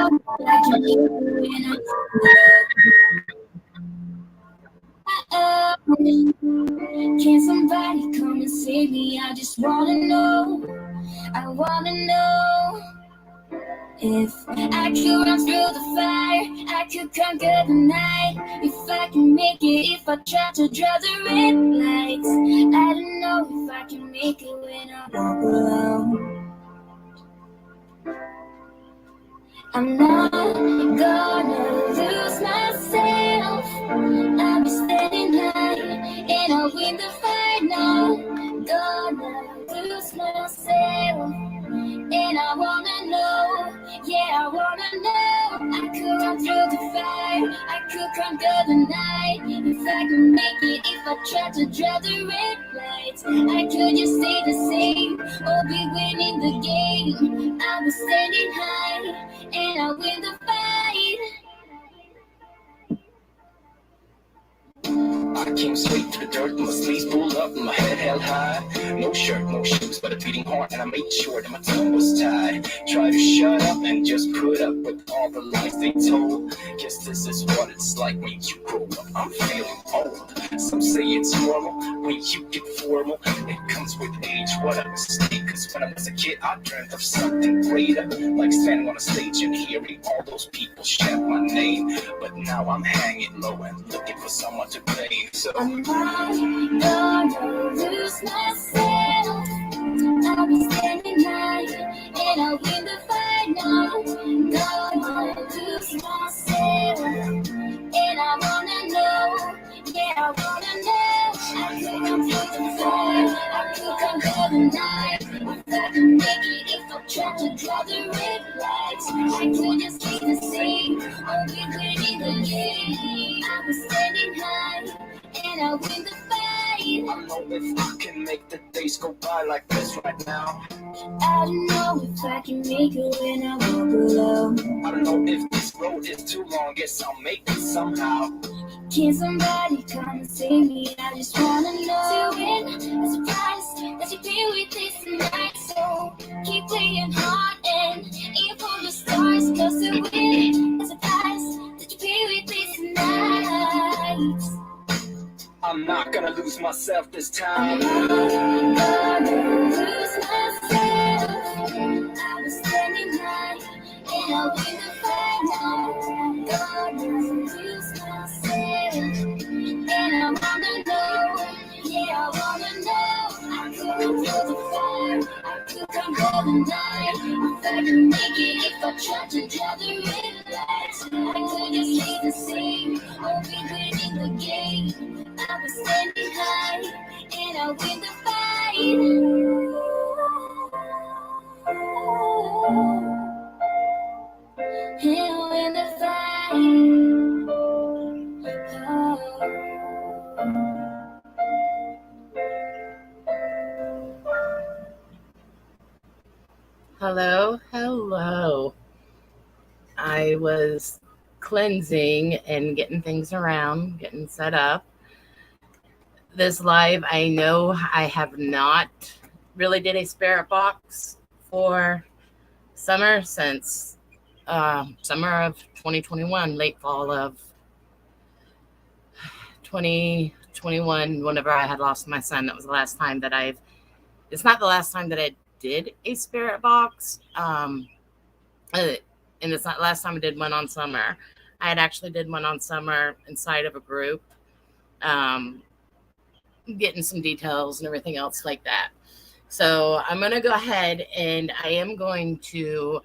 I can hear you when I can somebody come and save me? I just wanna know. I wanna know if I could run through the fire, I could conquer the night. If I can make it, if I try to draw the red lights. I don't know if I can make it when I walk alone. I'm not gonna lose myself. I'll be standing high and I'll win the fight now. Gonna lose myself and I wanna know, yeah, I wanna know. I could run through the fire, I could conquer the night. If I could make it, if I try to draw the red lights, I could just stay the same or be winning the game. I was standing high and I win the fight. I came straight to the dirt, my sleeves pulled up, my head held high. No shirt, no shoes, but a beating heart, and I made sure that my tongue was tied. Try to shut up and just put up with all the lies they told. Guess this is what it's like when you grow up. I'm feeling old. Some say it's normal when you get formal. It comes with age, what a mistake. Cause when I was a kid, I dreamt of something greater, like standing on a stage and hearing all those people shout my name. But now I'm hanging low and looking for someone to blame. So I'm not gonna lose myself. I'll be standing high and I'll win the fight now. Gonna lose myself and I wanna know, yeah, I wanna know. I could come through the fire, I could conquer the night. If I can make it, if I try to draw the red lights, I could just stay the same, I'll be winning the game. I was standing high and I win the fight. I know if I can make the days go by like this right now. I don't know if I can make it when I walk alone. I don't know if this road is too long, guess I'll make it somehow. Can somebody come and save me? I just wanna know. To win a surprise that you play with this night. So keep playing hard and aim for the stars. Cause to win a surprise that you play with this night. I'm not gonna lose myself this time. I'm not gonna lose myself. I was standing high and I'll win the fight now. Gonna lose myself and I wanna know, yeah, I wanna know. I could go through the fire, I could conquer the night. If I can make it, if I try to draw the red lights, I could just stay the same or be winning the game. I was standing high and I win the fight. And I win the fight. Hello. I was cleansing and getting things around, getting set up. This live, I know I have not really did a spirit box for summer since summer of 2021, late fall of 2021, whenever I had lost my son. That was the last time that it's not the last time that I did a spirit box. And it's not the last time I did one on summer. I had actually did one on summer inside of a group. Getting some details and everything else like that. So I'm going to go ahead and I am going to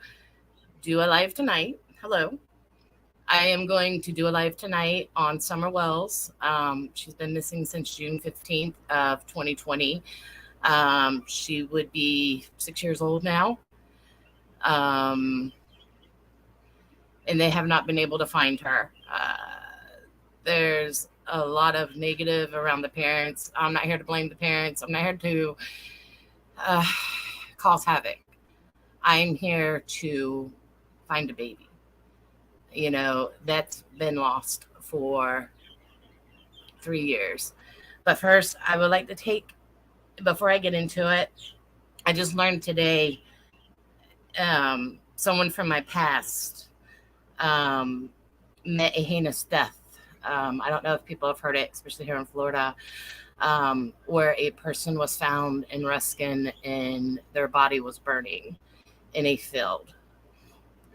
do a live tonight. Hello. I am going to do a live tonight on Summer Wells. She's been missing since June 15th of 2020. She would be 6 years old now. And they have not been able to find her. There's a lot of negative around the parents. I'm not here to blame the parents. I'm not here to cause havoc. I'm here to find a baby. You know, that's been lost for 3 years. But first, I would like to before I get into it, I just learned today, someone from my past um, met a heinous death. I don't know if people have heard it, especially here in Florida, where a person was found in Ruskin and their body was burning in a field.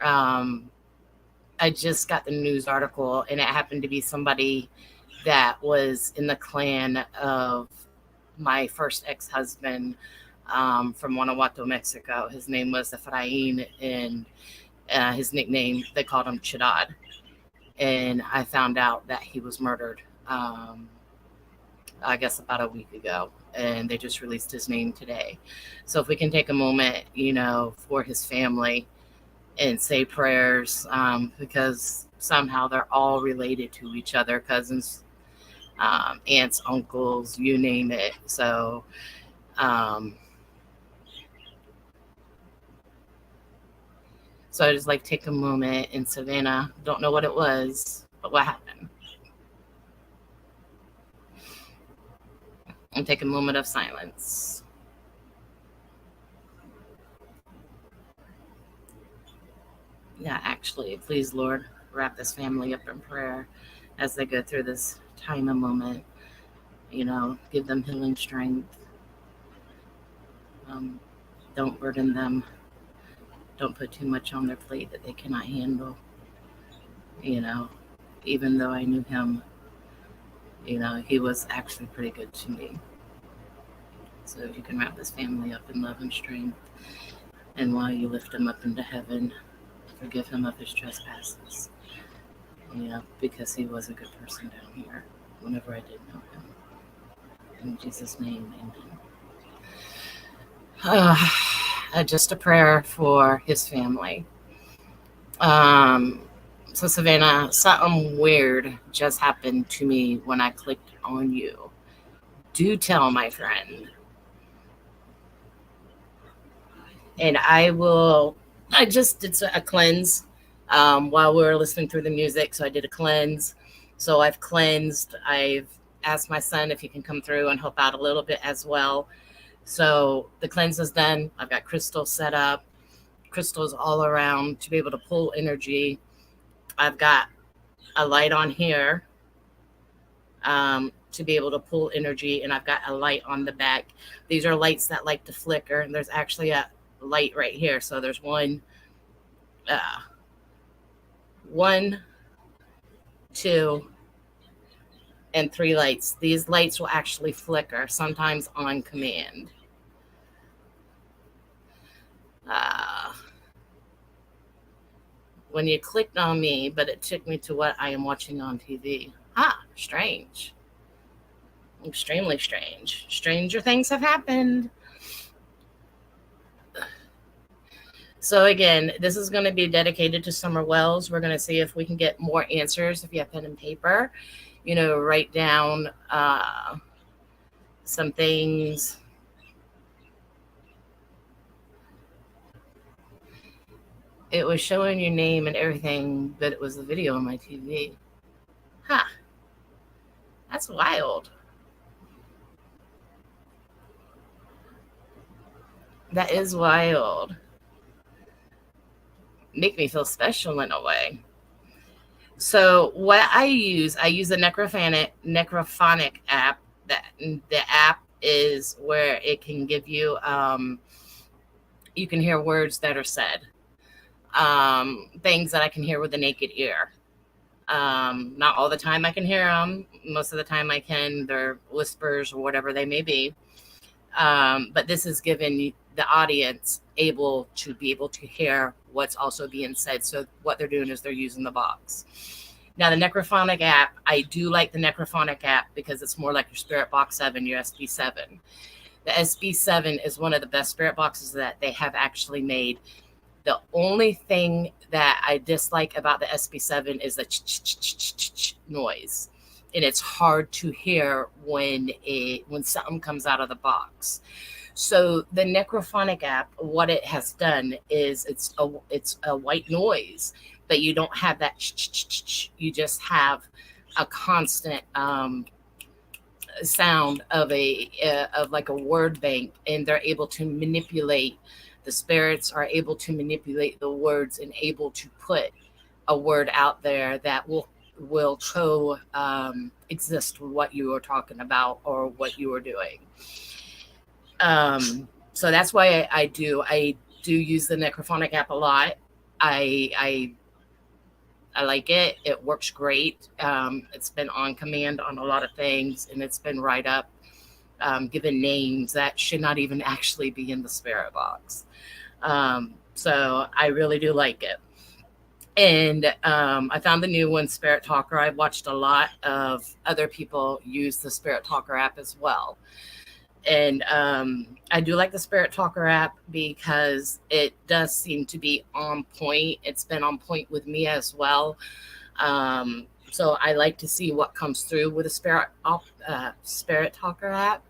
Um, I just got the news article, and it happened to be somebody that was in the clan of my first ex-husband, from Guanajuato, Mexico. His name was Efrain, and his nickname, they called him Chidad. And I found out that he was murdered, I guess about a week ago, and they just released his name today. So if we can take a moment, for his family and say prayers, because somehow they're all related to each other, cousins, aunts, uncles, you name it. Um, so I just like take a moment in Savannah. Don't know what it was, but what happened? And take a moment of silence. Yeah, actually, please, Lord, wrap this family up in prayer as they go through this time and moment. Give them healing strength. Um, don't burden them. Don't put too much on their plate that they cannot handle. You know, even though I knew him, he was actually pretty good to me. So if you can wrap this family up in love and strength, and while you lift him up into heaven, forgive him of his trespasses. Because he was a good person down here whenever I did know him. In Jesus' name, amen. Just a prayer for his family. So Savannah, something weird just happened to me when I clicked on you. Do tell, my friend. And I just did a cleanse while we were listening through the music. So I did a cleanse. So I've cleansed. I've asked my son if he can come through and help out a little bit as well. So the cleanse is done. I've got crystals set up, crystals all around to be able to pull energy. I've got a light on here to be able to pull energy, and I've got a light on the back. These are lights that like to flicker, and there's actually a light right here. So there's one, 2, and 3 lights. These lights will actually flicker, sometimes on command. When you clicked on me, but it took me to what I am watching on TV. Strange. Extremely strange. Stranger things have happened. So again, this is going to be dedicated to Summer Wells. We're going to see if we can get more answers. If you have pen and paper, write down some things. It was showing your name and everything, but it was the video on my TV. That's wild. That is wild. Make me feel special in a way. So what I use a necrophonic app. That the app is where it can give you you can hear words that are said, things that I can hear with the naked ear. Not all the time I can hear them. Most of the time I can. They're whispers or whatever they may be. But this is given the audience able to hear what's also being said. So what they're doing is they're using the box. Now the necrophonic app, I do like the necrophonic app because it's more like your Spirit Box 7, your SB7. The SB7 is one of the best spirit boxes that they have actually made. The only thing that I dislike about the SB7 is the noise. And it's hard to hear when something comes out of the box. So the necrophonic app, what it has done is it's a white noise, but you don't have that. You just have a constant sound of like a word bank, and they're able to manipulate. The spirits are able to manipulate the words and able to put a word out there that will exist what you are talking about or what you are doing. So that's why I do use the Necrophonic app a lot. I like it. It works great. It's been on command on a lot of things, and it's been right up, given names that should not even actually be in the spirit box. So I really do like it. And I found the new one, Spirit Talker. I've watched a lot of other people use the Spirit Talker app as well. And I do like the Spirit Talker app because it does seem to be on point. It's been on point with me as well. So I like to see what comes through with the Spirit Talker app.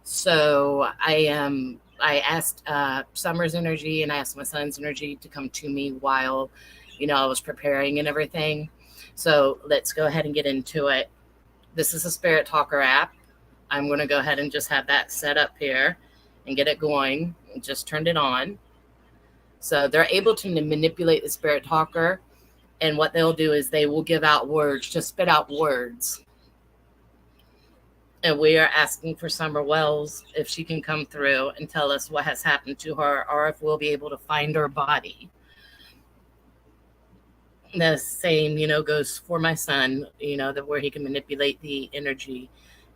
So I asked Summer's energy and I asked my son's energy to come to me while, I was preparing and everything. So let's go ahead and get into it. This is a Spirit Talker app. I'm going to go ahead and just have that set up here and get it going. Just turned it on. So they're able to manipulate the Spirit Talker. And what they'll do is they will give out words, just spit out words. And we are asking for Summer Wells if she can come through and tell us what has happened to her or if we'll be able to find her body. The same, goes for my son, that where he can manipulate the energy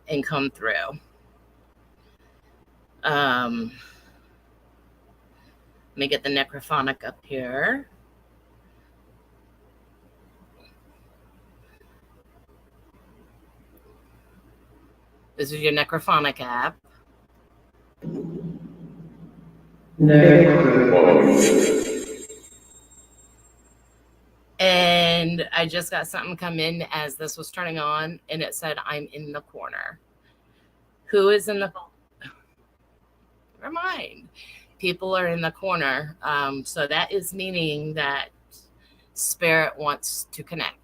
and come through. Let me get the Necrophonic up here. This is your Necrophonic app. And I just got something come in as this was turning on, and it said, I'm in the corner. Who is in the... Never mind. People are in the corner. So that is meaning that Spirit wants to connect.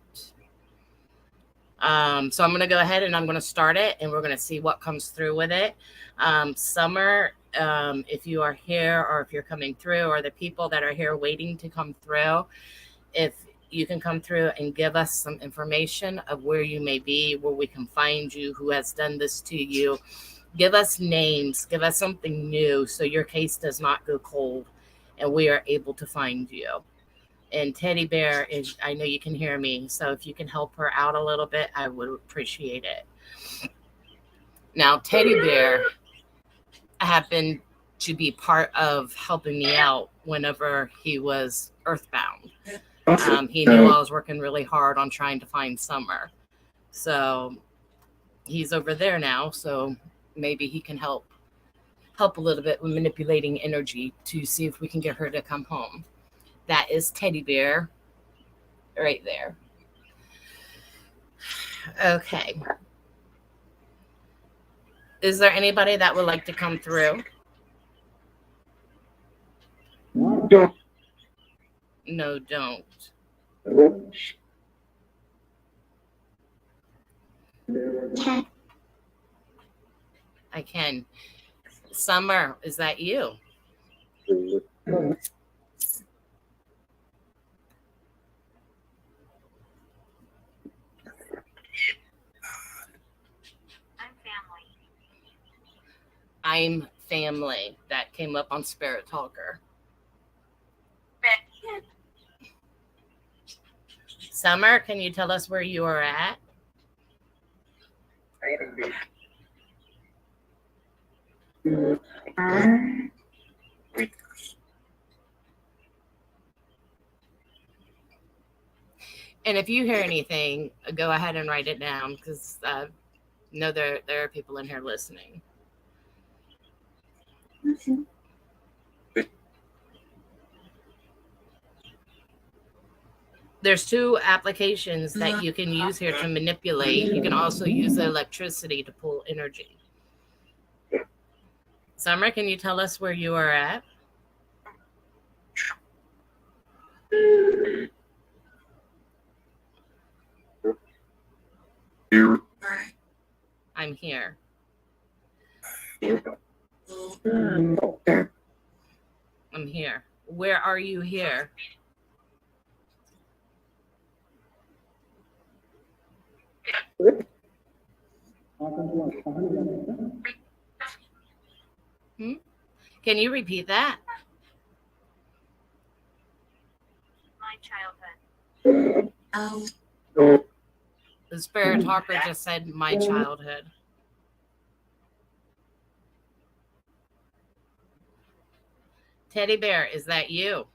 So I'm going to go ahead and I'm going to start it, and we're going to see what comes through with it. Summer, if you are here or if you're coming through, or the people that are here waiting to come through, if you can come through and give us some information of where you may be, where we can find you, who has done this to you. Give us names, give us something new so your case does not go cold and we are able to find you. And Teddy Bear is, I know you can hear me, so if you can help her out a little bit, I would appreciate it. Now, Teddy Bear happened to be part of helping me out whenever he was earthbound. He knew I was working really hard on trying to find Summer. So he's over there now, so maybe he can help a little bit with manipulating energy to see if we can get her to come home. That is Teddy Bear right there. Okay. Is there anybody that would like to come through? No, don't. I can. Summer, is that you? I'm family. I'm family. That came up on Spirit Talker. Summer, can you tell us where you are at? And if you hear anything, go ahead and write it down, because I know there are people in here listening. There's 2 applications that you can use here to manipulate. You can also use the electricity to pull energy. Summer, can you tell us where you are at? I'm here. I'm here. Where are you here? Can you repeat that? My childhood. The spirit talker just said my childhood. Teddy bear, is that you?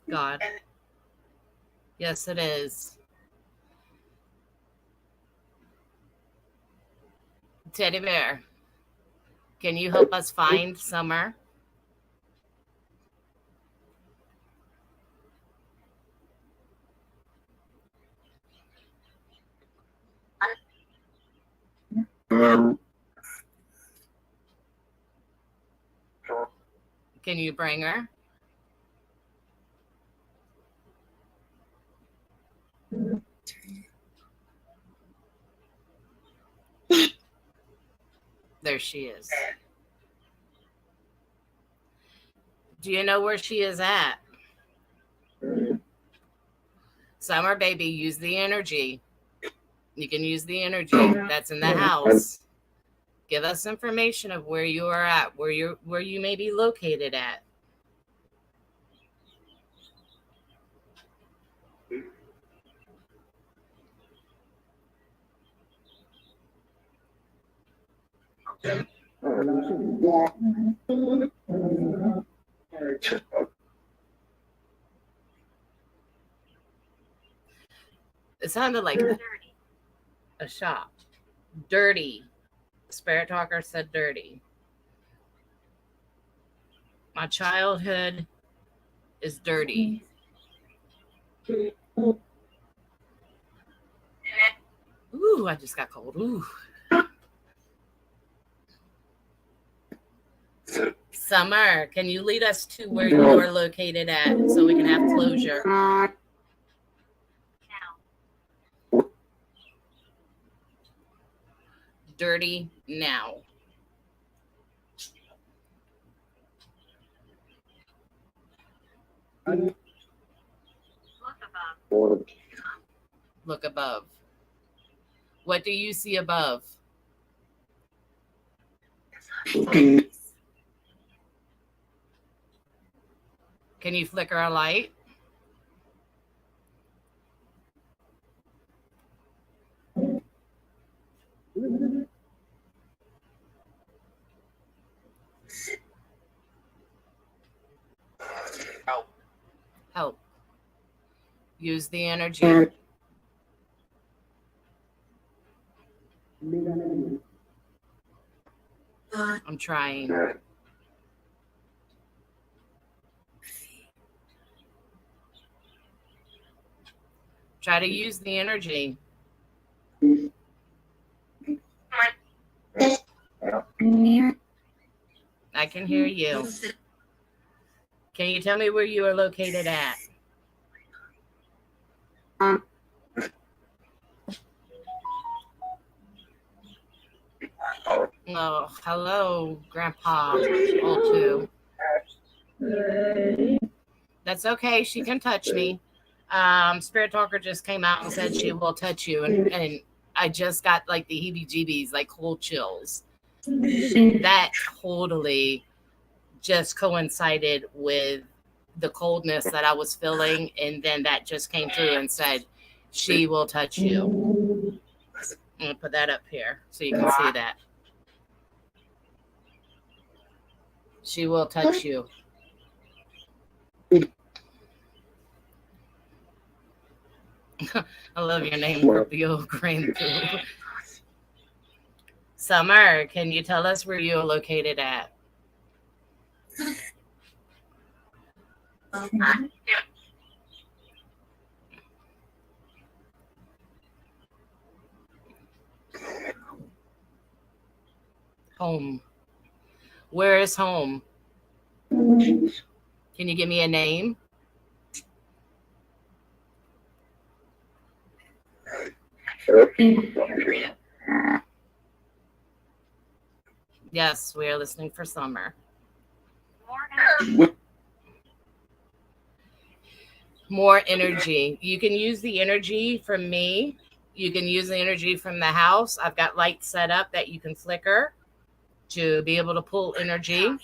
God. Yes, it is. Teddy bear, can you help us find Summer? Can you bring her? There she is. Do you know where she is at? Summer, baby, use the energy. You can use the energy that's in the house. Give us information of where you are at, where you may be located at. It sounded like a shop. Dirty. Spirit talker said dirty. My childhood is dirty. Ooh, I just got cold. Ooh. Summer, can you lead us to where you are located at so we can have closure? Now. Dirty now. Look above. Look above. What do you see above? Can you flicker a light? Help. Use the energy. I'm trying. Try to use the energy. I can hear you. Can you tell me where you are located at? Oh, hello, Grandpa. Oh, too. That's okay. She can touch me. Spirit Talker just came out and said she will touch you. And I just got like the heebie-jeebies, like cold chills. That totally just coincided with the coldness that I was feeling. And then that just came through and said, she will touch you. I'm going to put that up here so you can see that. She will touch you. I love your name, Scorpio Green. Summer, can you tell us where you're located at? Home. Where is home? Can you give me a name? Yes, we are listening for Summer. More energy. What? More energy. You can use the energy from me. You can use the energy from the house. I've got lights set up that you can flicker to be able to pull energy.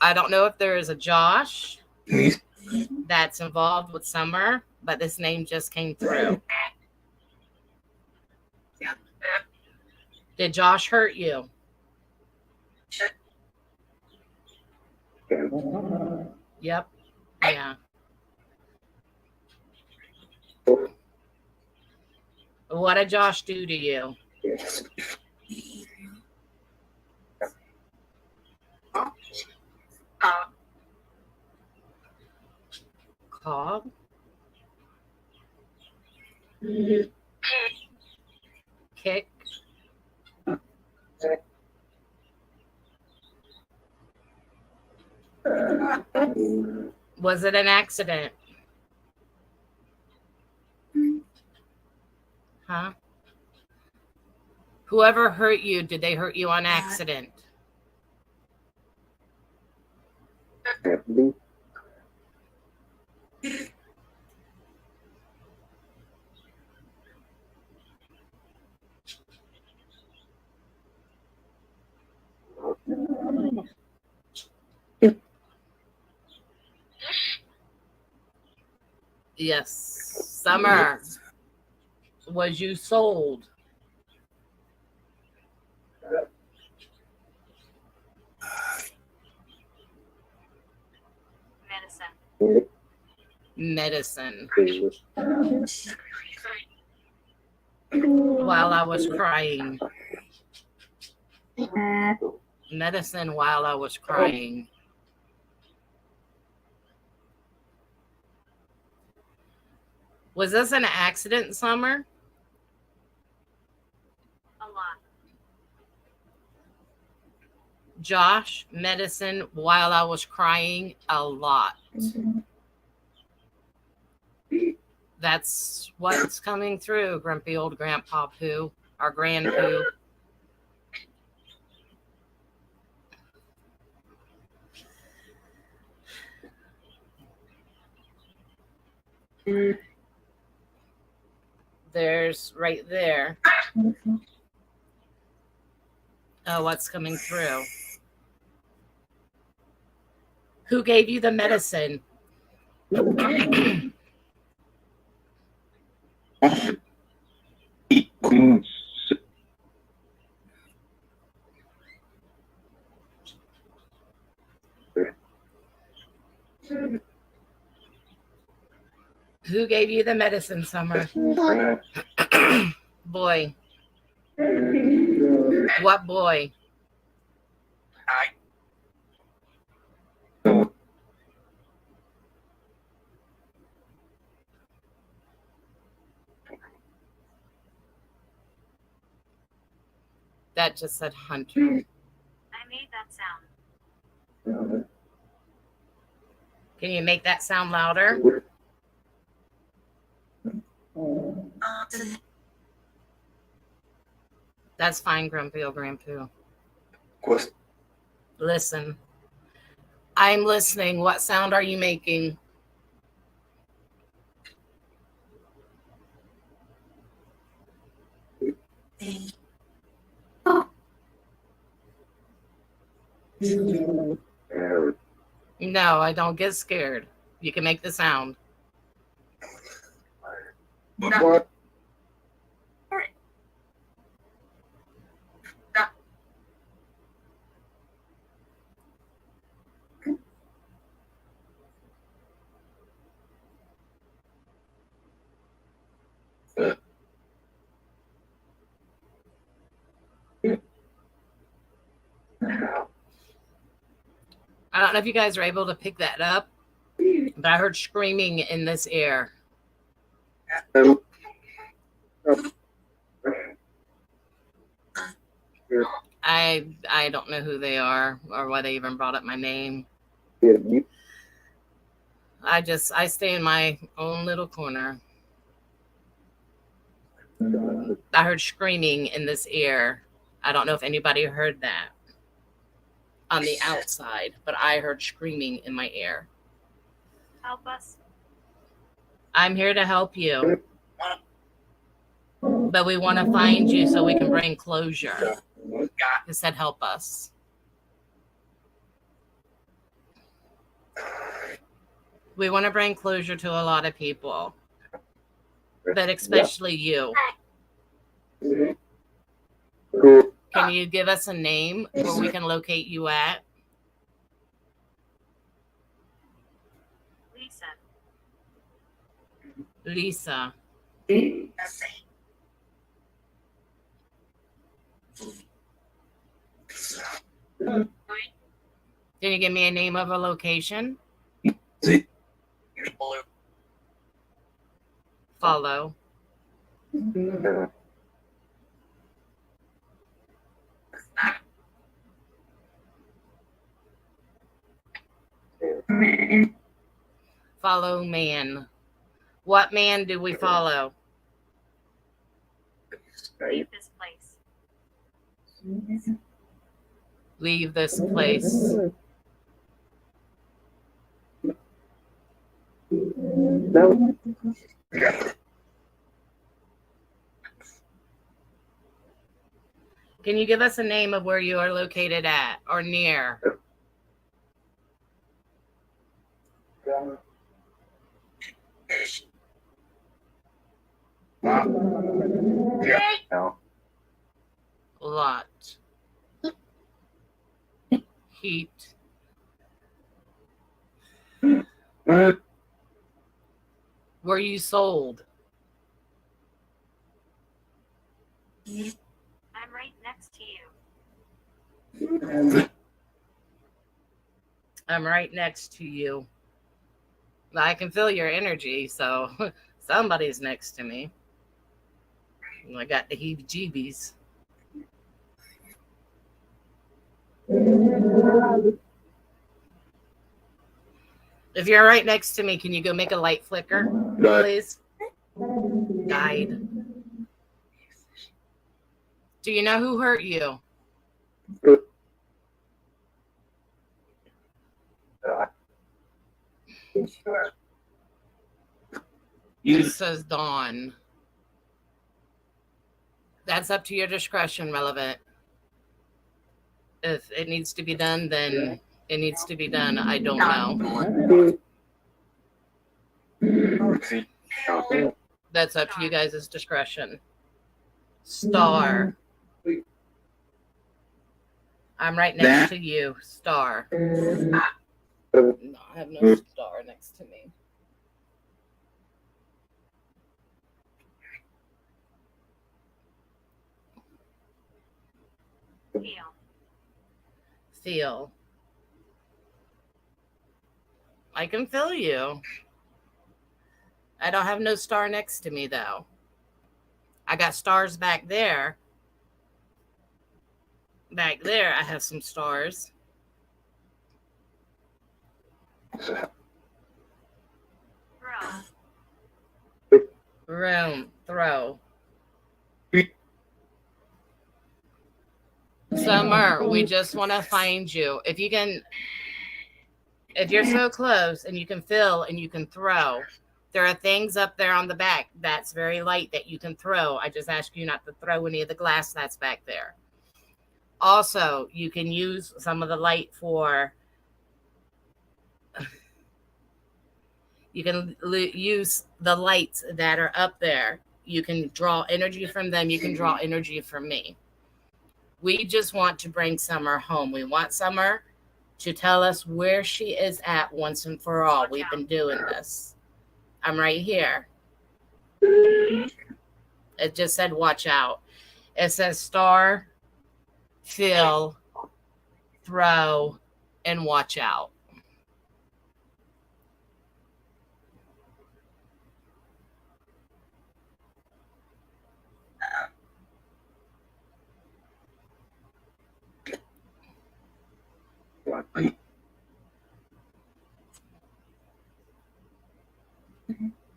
I don't know if there is a Josh that's involved with Summer, but this name just came through. Did Josh hurt you? Yep. Yeah. What did Josh do to you? Cog? Kick? Was it an accident? Huh? Whoever hurt you, did they hurt you on accident? Yes. Summer, was you sold? Medicine. Medicine. While I was crying. Medicine while I was crying. Was this an accident, Summer? A lot. Josh, medicine while I was crying a lot. That's what's coming through, grumpy old grandpa poo, or grand poo. There's right there. Oh, what's coming through? Who gave you the medicine? Who gave you the medicine, Summer? Boy. What boy? That just said Hunter. I made that sound. Can you make that sound louder? That's fine, grumpy old grandpoo. Listen. I'm listening. What sound are you making? No, I don't get scared. You can make the sound. What? I don't know if you guys are able to pick that up, but I heard screaming in this air. I don't know who they are or why they even brought up my name. I stay in my own little corner. I heard screaming in this ear. I don't know if anybody heard that on the outside, but I heard screaming in my ear. Help us. I'm here to help you, but we want to find you so we can bring closure. It said help us. We want to bring closure to a lot of people, but especially you. Can you give us a name where we can locate you at? Lisa. Lisa. Can you give me a name of a location? Follow. Follow man. What man do we follow? Leave this place. Leave this place. Can you give us a name of where you are located at or near? Lot. Heat. Were you sold? I'm right next to you. I'm right next to you. I can feel your energy, so somebody's next to me. I got the heebie-jeebies. If you're right next to me, can you go make a light flicker, please? Guide. Do you know who hurt you? It says Dawn. That's up to your discretion, relevant. If it needs to be done, then it needs to be done. I don't know. That's up to you guys' discretion. Star. I'm right next to you. Star. No, I have no star next to me. Feel. I can feel you. I don't have no star next to me, though. I got stars back there. Back there, I have some stars. Room. Throw. Summer, we just want to find you. If you can, if you're so close and you can feel and you can throw, there are things up there on the back that's very light that you can throw. I just ask you not to throw any of the glass that's back there. Also, you can use some of the light for, you can use the lights that are up there. You can draw energy from them. You can draw energy from me. We just want to bring Summer home. We want Summer to tell us where she is at once and for all. We've been doing this. I'm right here. It just said, watch out. It says star, feel, throw, and watch out.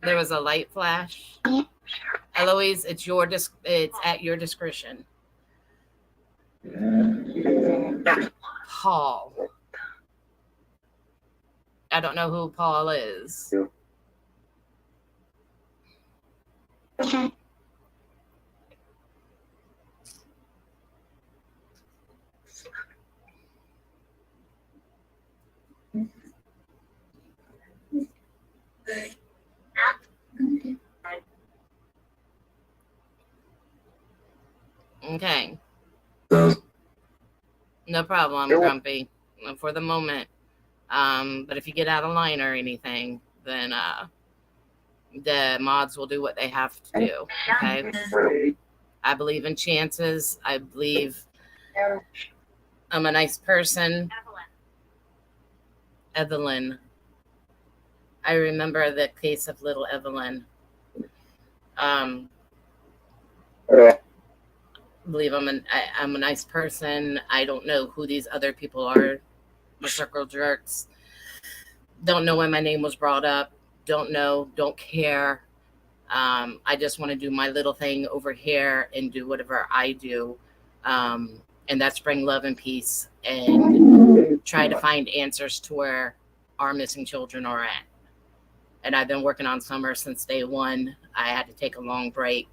There was a light flash, Eloise, it's at your discretion. Paul. I don't know who Paul is. Okay. No problem. I'm grumpy for the moment. But if you get out of line or anything, then the mods will do what they have to do. Okay. I believe in chances. I believe I'm a nice person. Evelyn. I remember the case of little Evelyn. I believe I'm a nice person. I don't know who these other people are. The circle jerks. Don't know when my name was brought up. Don't know. Don't care. I just want to do my little thing over here and do whatever I do. And that's bring love and peace and try to find answers to where our missing children are at. And I've been working on summer since day one. I had to take a long break,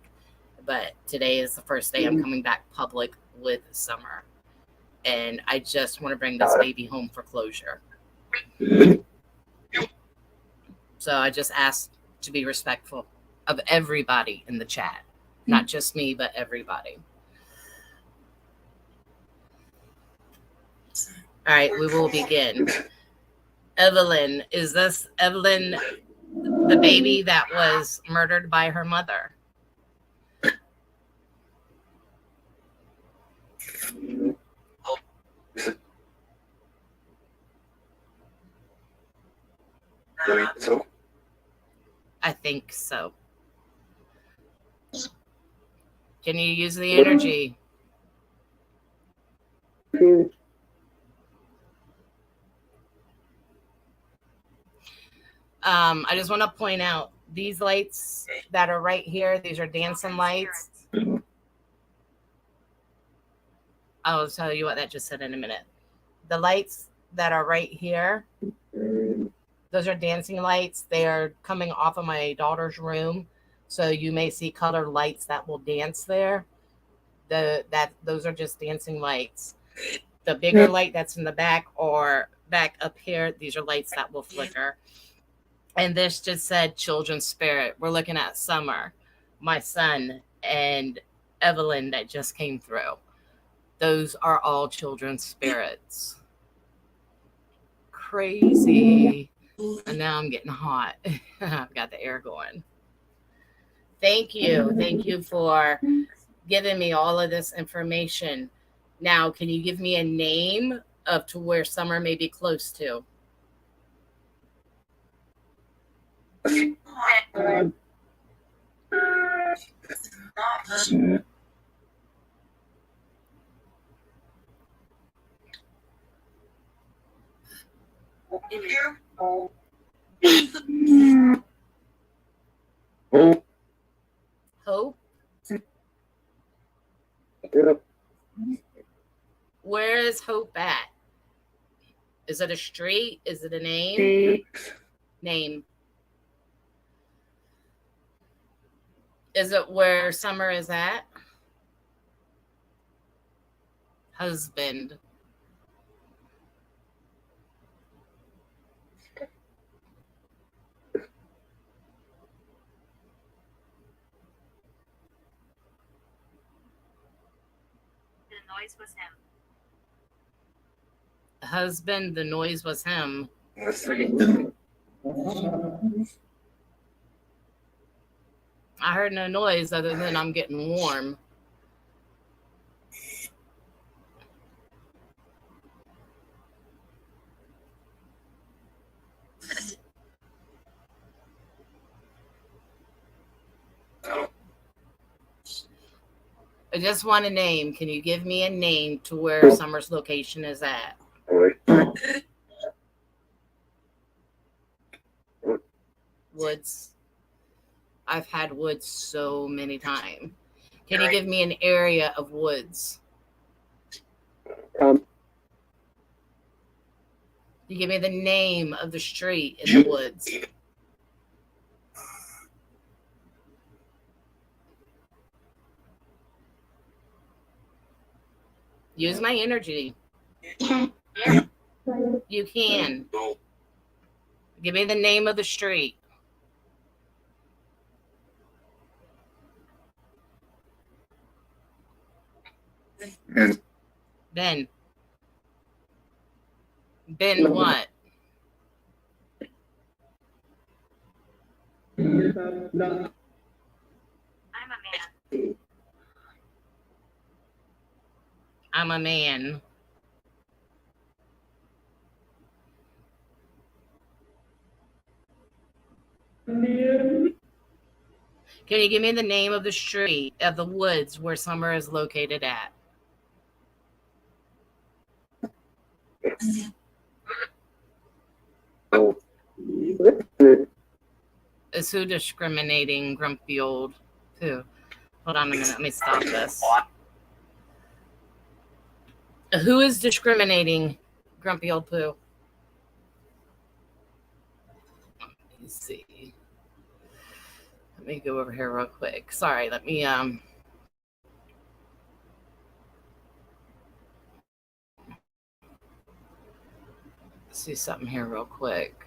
but today is the first day I'm coming back public with summer. And I just want to bring this baby home for closure. So I just ask to be respectful of everybody in the chat, not just me, but everybody. All right, we will begin. Evelyn, is this Evelyn, the baby that was murdered by her mother? I think so. Can you use the energy? I just want to point out these lights that are right here. These are dancing lights. I'll tell you what that just said in a minute. The lights that are right here, those are dancing lights. They are coming off of my daughter's room. So you may see colored lights that will dance there. Those are just dancing lights. The bigger light that's in the back or back up here, these are lights that will flicker. And this just said children's spirit. We're looking at Summer, my son, and Evelyn that just came through. Those are all children's spirits. Crazy. And now I'm getting hot. I've got the air going. Thank you. Thank you for giving me all of this information. Now, can you give me a name of to where Summer may be close to? Hope? Where is Hope at? Is it a street? Is it a name? Name. Is it where Summer is at? Husband. The noise was him. Husband, the noise was him. I heard no noise other than I'm getting warm. I just want a name. Can you give me a name to where Summer's location is at? Woods. I've had woods so many times. Can you give me an area of woods? You give me the name of the street in the woods. Use my energy. You can. Give me the name of the street. Ben. Ben what? I'm a man. I'm a man. Can you give me the name of the street of the woods where Summer is located at? Is who discriminating, grumpy old poo? Hold on a minute. Let me stop this. Who is discriminating, grumpy old poo? Let me see. Let me go over here real quick. Sorry. Let me see something here real quick.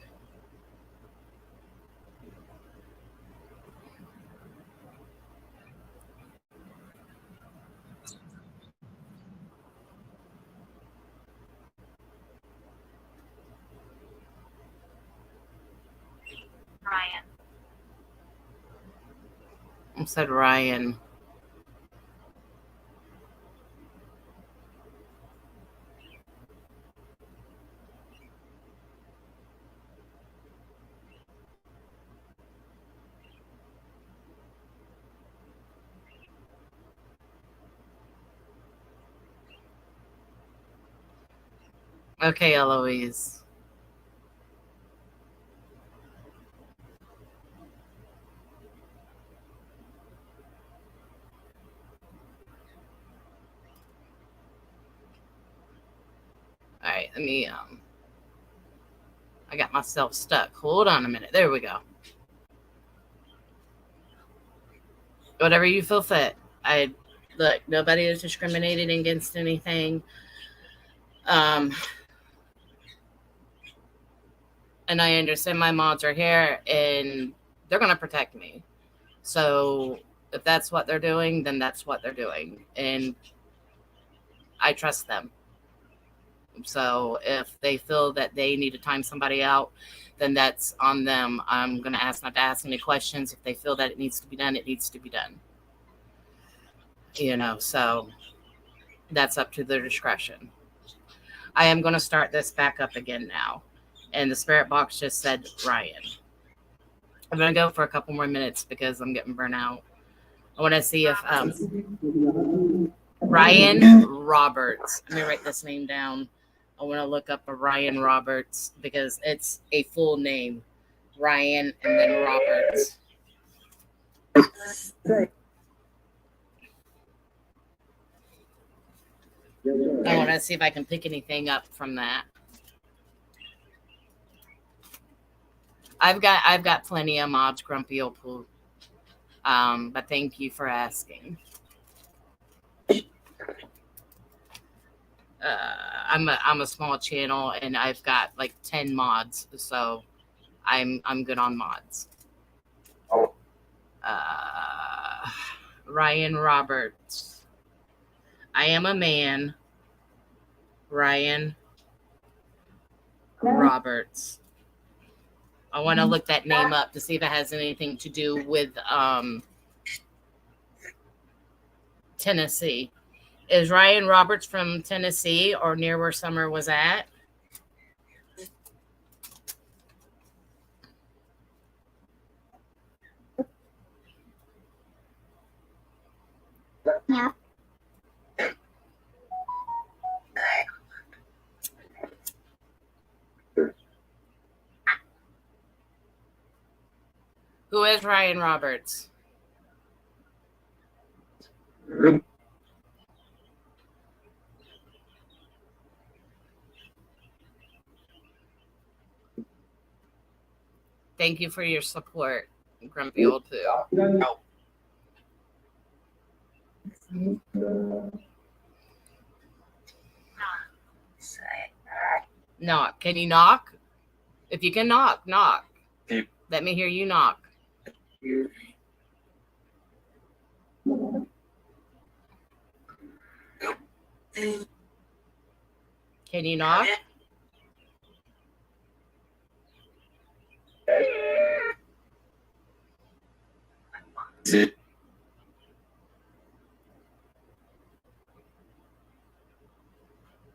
Ryan. I said Ryan. Okay, Eloise. All right, let me I got myself stuck. Hold on a minute. There we go. Whatever you feel fit. Look, nobody is discriminated against anything. And I understand my mods are here and they're gonna protect me. So if that's what they're doing, then that's what they're doing. And I trust them. So if they feel that they need to time somebody out, then that's on them. I'm going to ask not to ask any questions. If they feel that it needs to be done, it needs to be done. So that's up to their discretion. I am going to start this back up again now. And the spirit box just said Ryan. I'm going to go for a couple more minutes because I'm getting burnt out. I want to see if Ryan Roberts. Let me write this name down. I want to look up a Ryan Roberts because it's a full name. Ryan and then Roberts. I want to see if I can pick anything up from that. I've got plenty of mods, grumpy old poo. But thank you for asking. I'm a small channel and I've got like 10 mods, so I'm good on mods. Ryan Roberts. I am a man. Ryan Roberts. I want to look that name up to see if it has anything to do with Tennessee. Is Ryan Roberts from Tennessee or near where Summer was at? Yeah. Who is Ryan Roberts? Thank you for your support, Grumpy Old Poo. Knock. Can you knock? If you can knock, knock. Let me hear you knock. Can you knock?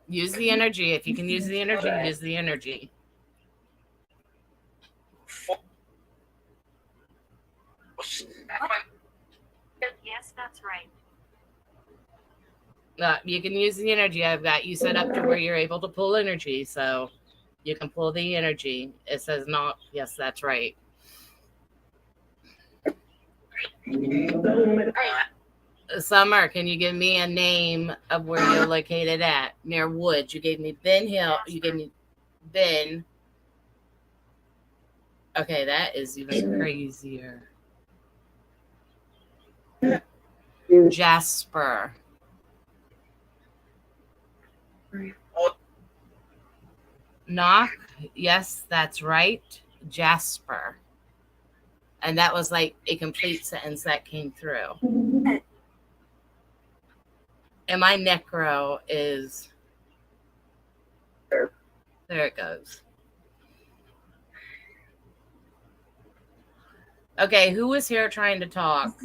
Use the energy. If you can use the energy, use the energy. Yes, that's right. You can use the energy. I've got you set up to where you're able to pull energy, so you can pull the energy. It says knock. Yes, that's right. Summer, can you give me a name of where you're located at? Near Woods. You gave me Ben Hill. You gave me Ben. Okay, that is even crazier. Jasper. Knock. Yes, that's right. Jasper. And that was like a complete sentence that came through. And my necro is. There it goes. Okay, who was here trying to talk?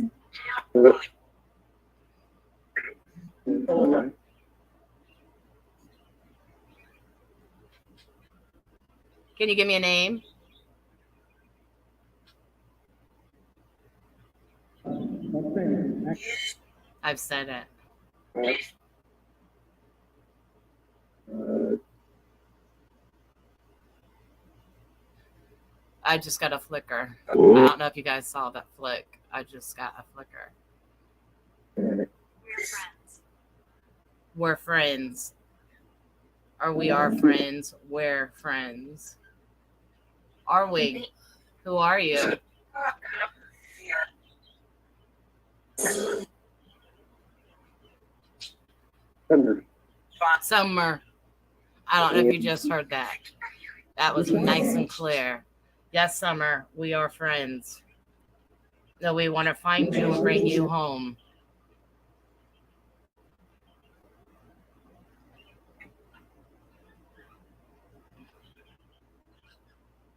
Can you give me a name? I've said it. I just got a flicker. I don't know if you guys saw that flick. I just got a flicker. We're friends. We're friends. Or we are friends. We're friends. Are we? Who are you? Summer. I don't know if you just heard that. That was nice and clear. Yes, Summer, we are friends. No, we want to find you and bring you home.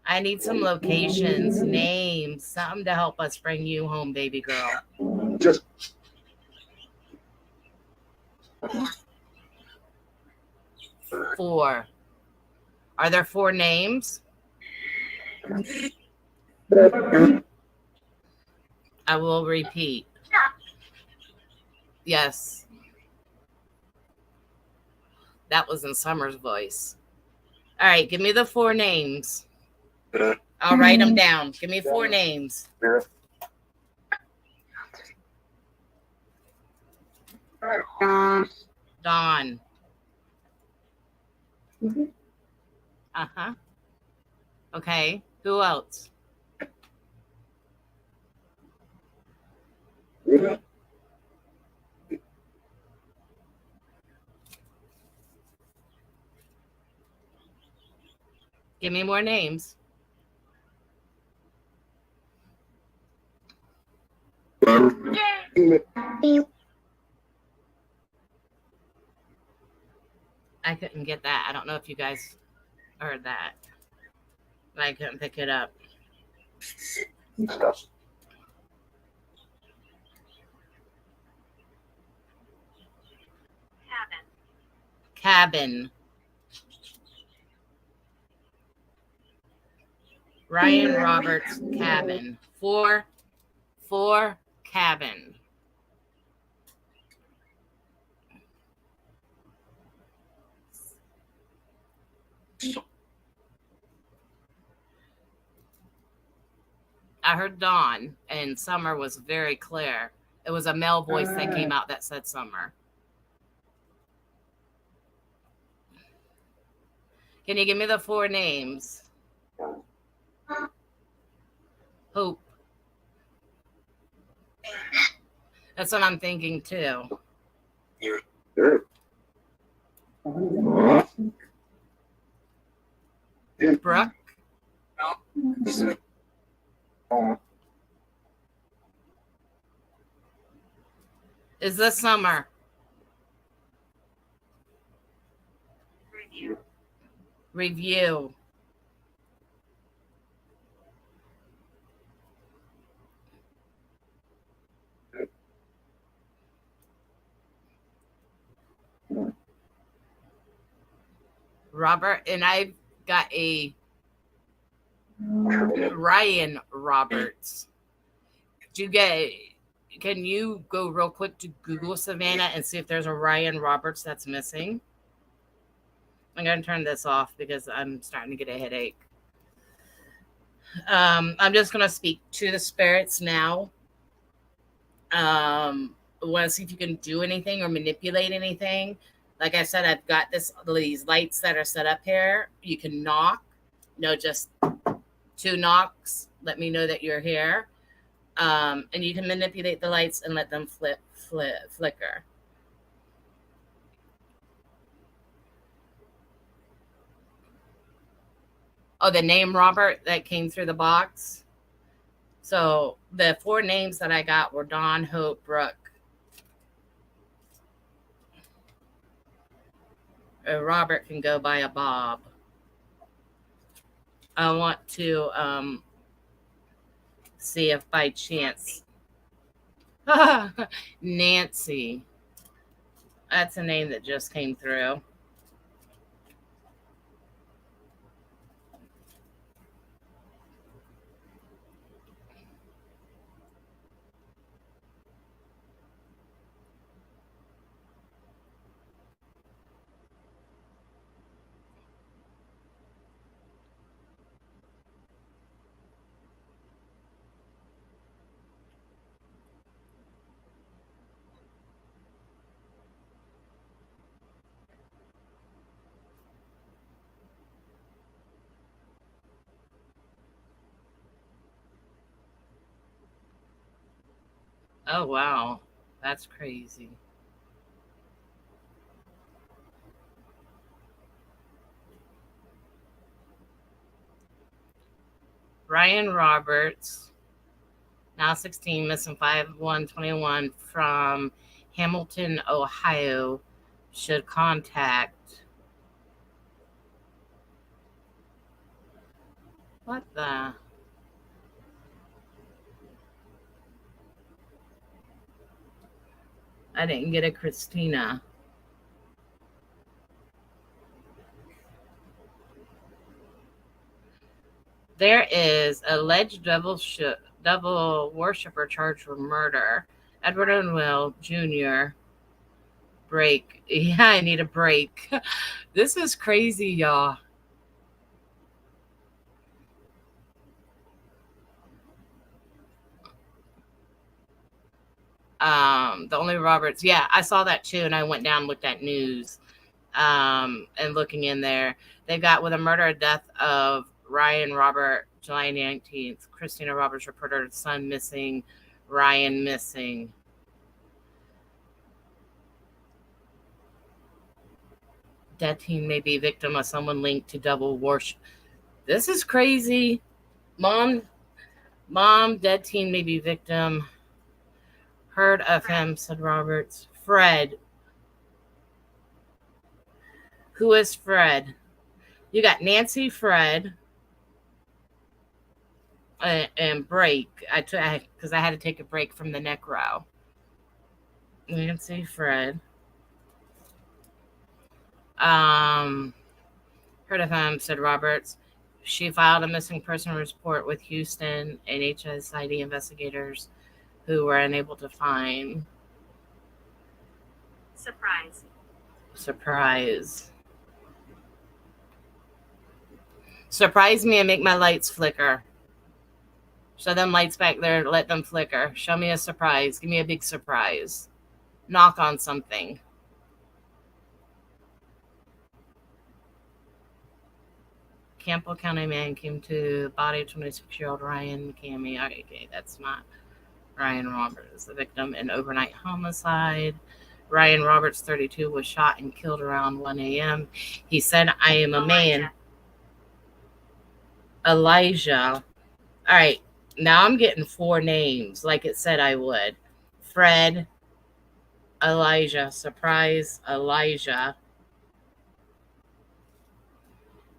I need some locations, names, something to help us bring you home, baby girl. Just 4. Are there 4 names? I will repeat. Yes. That was in Summer's voice. All right, give me the 4 names. I'll write them down. Give me 4 names. Dawn. Uh-huh. Okay. Who else? Give me more names. I couldn't get that. I don't know if you guys heard that. I couldn't pick it up. Cabin. Ryan Roberts cabin. 4 cabin. I heard Dawn, and Summer was very clear. It was a male voice that came out that said Summer. Can you give me the 4 names? Hope. That's what I'm thinking too. Sure. Brooke. Is this Summer? Review. Review. Robert, and I've got a Ryan Roberts. Can you go real quick to Google Savannah and see if there's a Ryan Roberts that's missing? I'm going to turn this off because I'm starting to get a headache. I'm just going to speak to the spirits now. I want to see if you can do anything or manipulate anything. Like I said, I've got these lights that are set up here. You can knock. Just 2 knocks. Let me know that you're here. And you can manipulate the lights and let them flicker. Oh, the name Robert that came through the box. So the 4 names that I got were Dawn, Hope, Brooke. Robert can go by a Bob. I want to see if by chance Nancy. That's a name that just came through. Oh, wow. That's crazy. Ryan Roberts, now 16, missing 5/1/21 from Hamilton, Ohio, should contact. What the? I didn't get a Christina. There is alleged devil worshiper charged for murder. Edward and Will Jr. Break. Yeah, I need a break. This is crazy, y'all. The only Roberts. Yeah, I saw that too, and I went down and looked at news. And looking in there, they got with a murder or death of Ryan Robert, July 19th. Christina Roberts reported her son missing. Ryan missing. Dead teen may be victim of someone linked to double worship. This is crazy. Mom, dead teen may be victim. Heard of him, said Roberts. Fred. Who is Fred? You got Nancy, Fred, and break. Because I had to take a break from the necro. Nancy, Fred. Heard of him, said Roberts. She filed a missing person report with Houston and HSID investigators who were unable to find. Surprise. Surprise me and make my lights flicker. Show them lights back there. Let them flicker. Show me a surprise. Give me a big surprise. Knock on something. Campbell County man came to the body of 26-year-old Ryan Cammy. Okay, that's not Ryan Roberts, the victim in overnight homicide. Ryan Roberts, 32, was shot and killed around 1 a.m. He said, I am a man. Elijah. All right, now I'm getting 4 names like it said I would. Fred, Elijah, surprise, Elijah.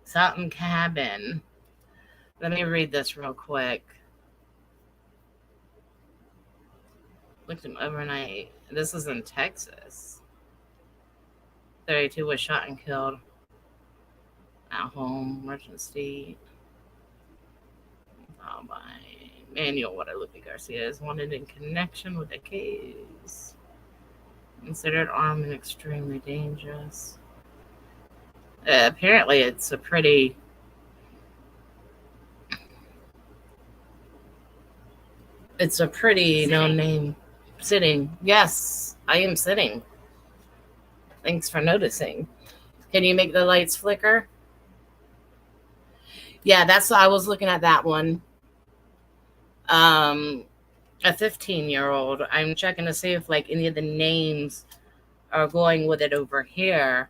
Something cabin. Let me read this real quick. Looked him overnight. This is in Texas. 32 was shot and killed at home, Merchant State. By Manuel Guadalupe Garcia is wanted in connection with the case. Considered armed and extremely dangerous. Apparently, it's a pretty known name. Sitting. Yes, I am sitting. Thanks for noticing. Can you make the lights flicker? Yeah, I was looking at that one. A 15-year-old. I'm checking to see if like any of the names are going with it over here.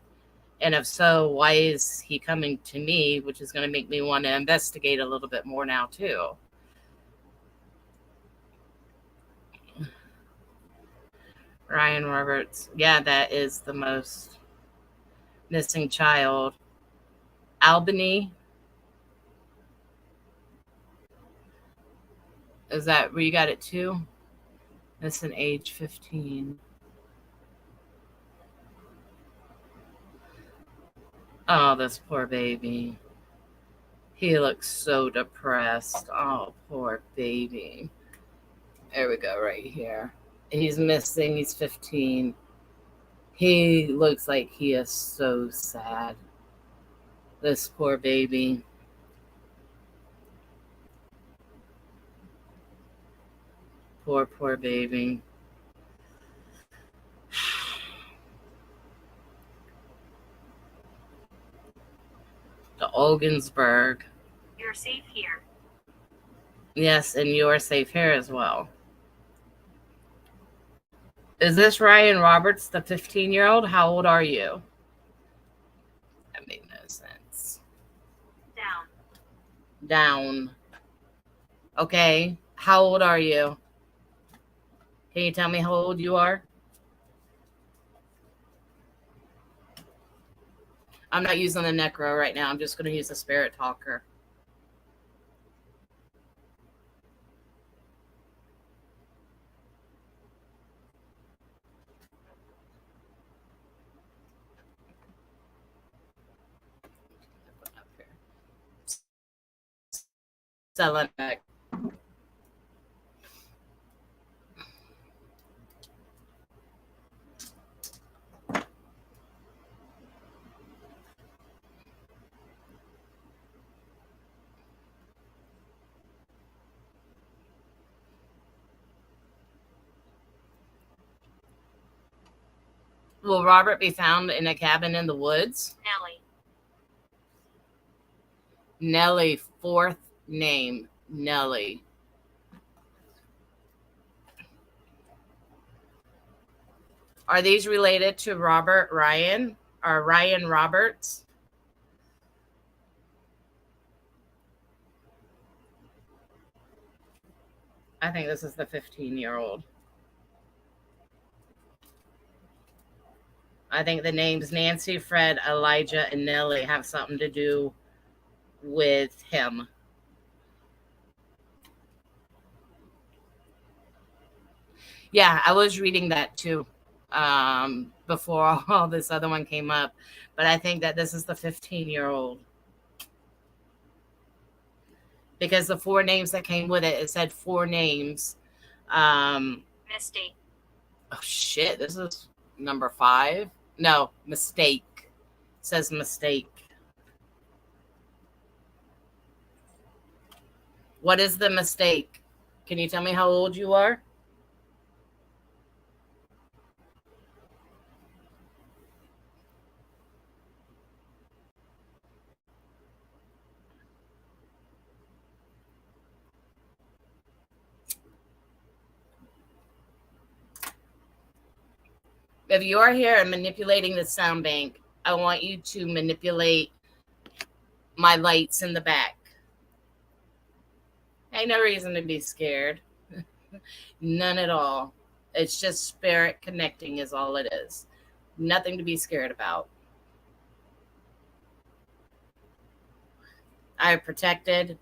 And if so, why is he coming to me, which is going to make me want to investigate a little bit more now, too. Ryan Roberts. Yeah, that is the most missing child. Albany. Is that where you got it, too? Missing age 15. Oh, this poor baby. He looks so depressed. Oh, poor baby. There we go, right here. He's missing. He's 15. He looks like he is so sad. This poor baby. Poor baby. The Ogensburg. You're safe here. Yes, and you're safe here as well. Is this Ryan Roberts, the 15-year-old? How old are you? That made no sense. Down. Okay. How old are you? Can you tell me how old you are? I'm not using the necro right now. I'm just going to use the spirit talker. Selenek. Will Robert be found in a cabin in the woods? Nellie, 4th name, Nellie. Are these related to Robert Ryan or Ryan Roberts? I think this is the 15-year-old. I think the names Nancy, Fred, Elijah, and Nellie have something to do with him. Yeah, I was reading that too before all this other one came up. But I think that this is the 15-year-old. Because the 4 names that came with it said 4 names. Misty. Oh, shit. This is number 5. No, mistake. It says mistake. What is the mistake? Can you tell me how old you are? If you are here and manipulating the sound bank, I want you to manipulate my lights in the back. Ain't no reason to be scared. None at all. It's just spirit connecting, is all it is. Nothing to be scared about. I have protected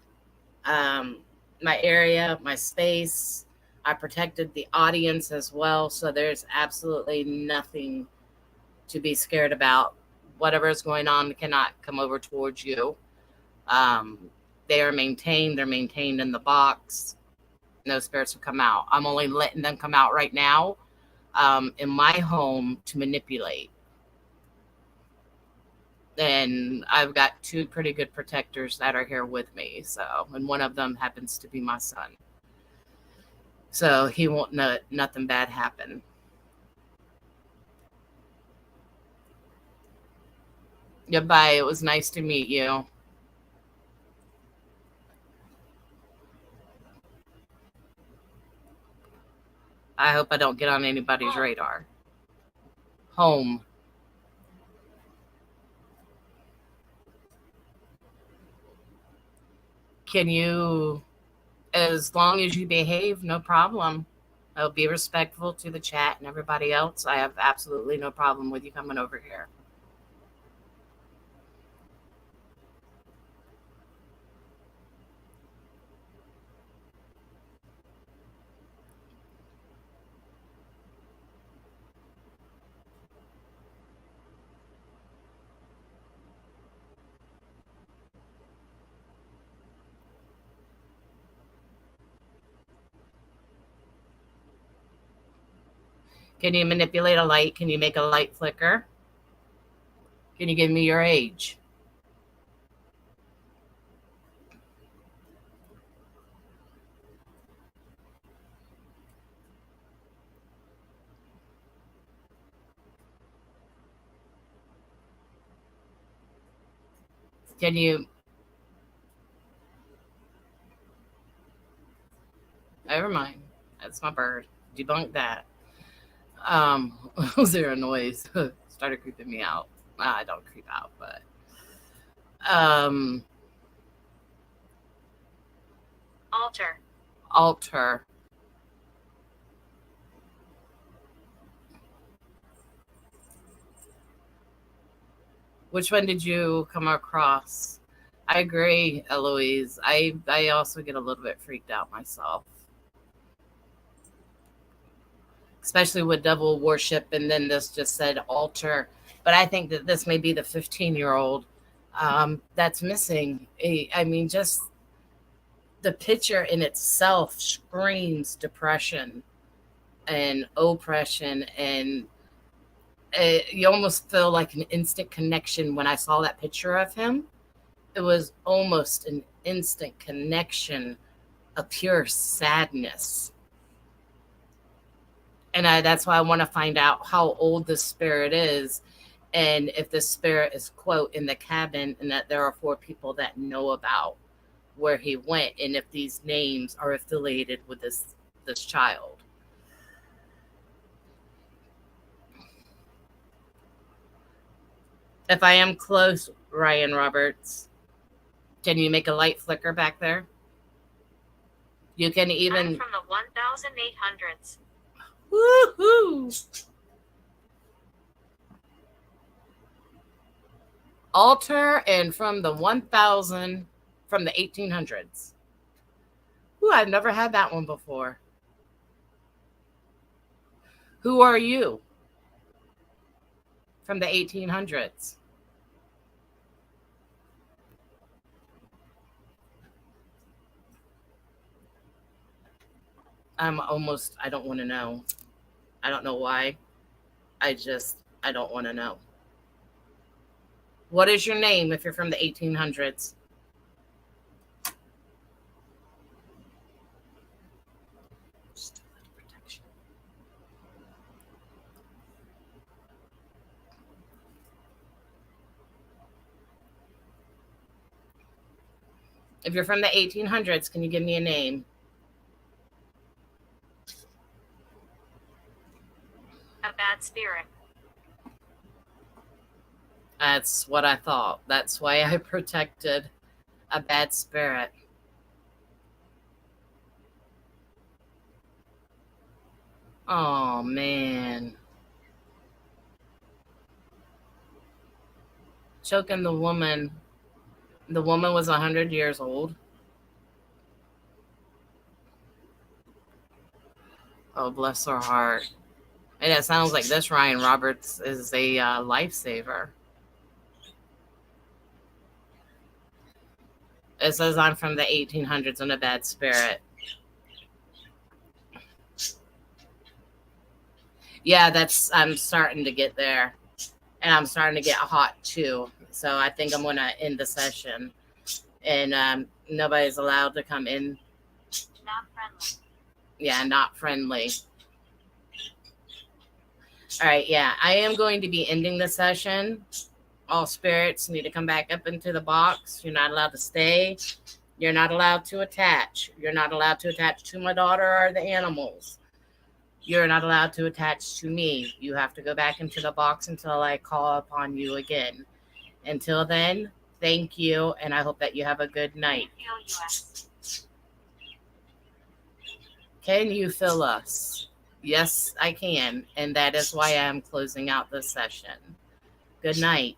my area, my space. I protected the audience as well. So there's absolutely nothing to be scared about. Whatever is going on cannot come over towards you. Um, they are maintained. They're maintained in the box. No spirits will come out. I'm only letting them come out right now in my home to manipulate. And I've got two pretty good protectors that are here with me. So, and one of them happens to be my son. So he won't let nothing bad happen. Goodbye. It was nice to meet you. I hope I don't get on anybody's radar. Home. Can you, as long as you behave, no problem. I'll be respectful to the chat and everybody else. I have absolutely no problem with you coming over here. Can you manipulate a light? Can you make a light flicker? Can you give me your age? Can you? Never mind. That's my bird. Debunk that. Was there a noise? Started creeping me out. I don't creep out, but altar. Which one did you come across? I agree, Eloise. I also get a little bit freaked out myself, especially with devil worship. And then this just said altar, but I think that this may be the 15-year-old that's missing. I mean, just the picture in itself screams depression and oppression, and you almost feel like an instant connection. When I saw that picture of him, it was almost an instant connection, a pure sadness. And that's why I want to find out how old this spirit is, and if this spirit is, quote, in the cabin, and that there are 4 people that know about where he went, and if these names are affiliated with this child. If I am close, Ryan Roberts, can you make a light flicker back there? You can even... I'm from the 1800s. Woohoo! Altar and from the 1000, from the 1800s. Ooh, I've never had that one before. Who are you? From the 1800s. I don't want to know. I don't know why. I don't want to know. What is your name if you're from the 1800s? If you're from the 1800s, can you give me a name? A bad spirit. That's what I thought. That's why I protected a bad spirit. Oh, man. Choking the woman. The woman was 100 years old. Oh, bless her heart. And it sounds like this Ryan Roberts is a lifesaver. It says I'm from the 1800s and a bad spirit. Yeah, I'm starting to get there. And I'm starting to get hot too. So I think I'm going to end the session. And nobody's allowed to come in. Not friendly. Yeah, not friendly. All right, yeah, I am going to be ending the session. All spirits need to come back up into the box. You're not allowed to stay. You're not allowed to attach. You're not allowed to attach to my daughter or the animals. You're not allowed to attach to me. You have to go back into the box until I call upon you again. Until then, thank you, and I hope that you have a good night. Feel US. Can you feel us? Yes, I can, and that is why I'm closing out this session. Good night.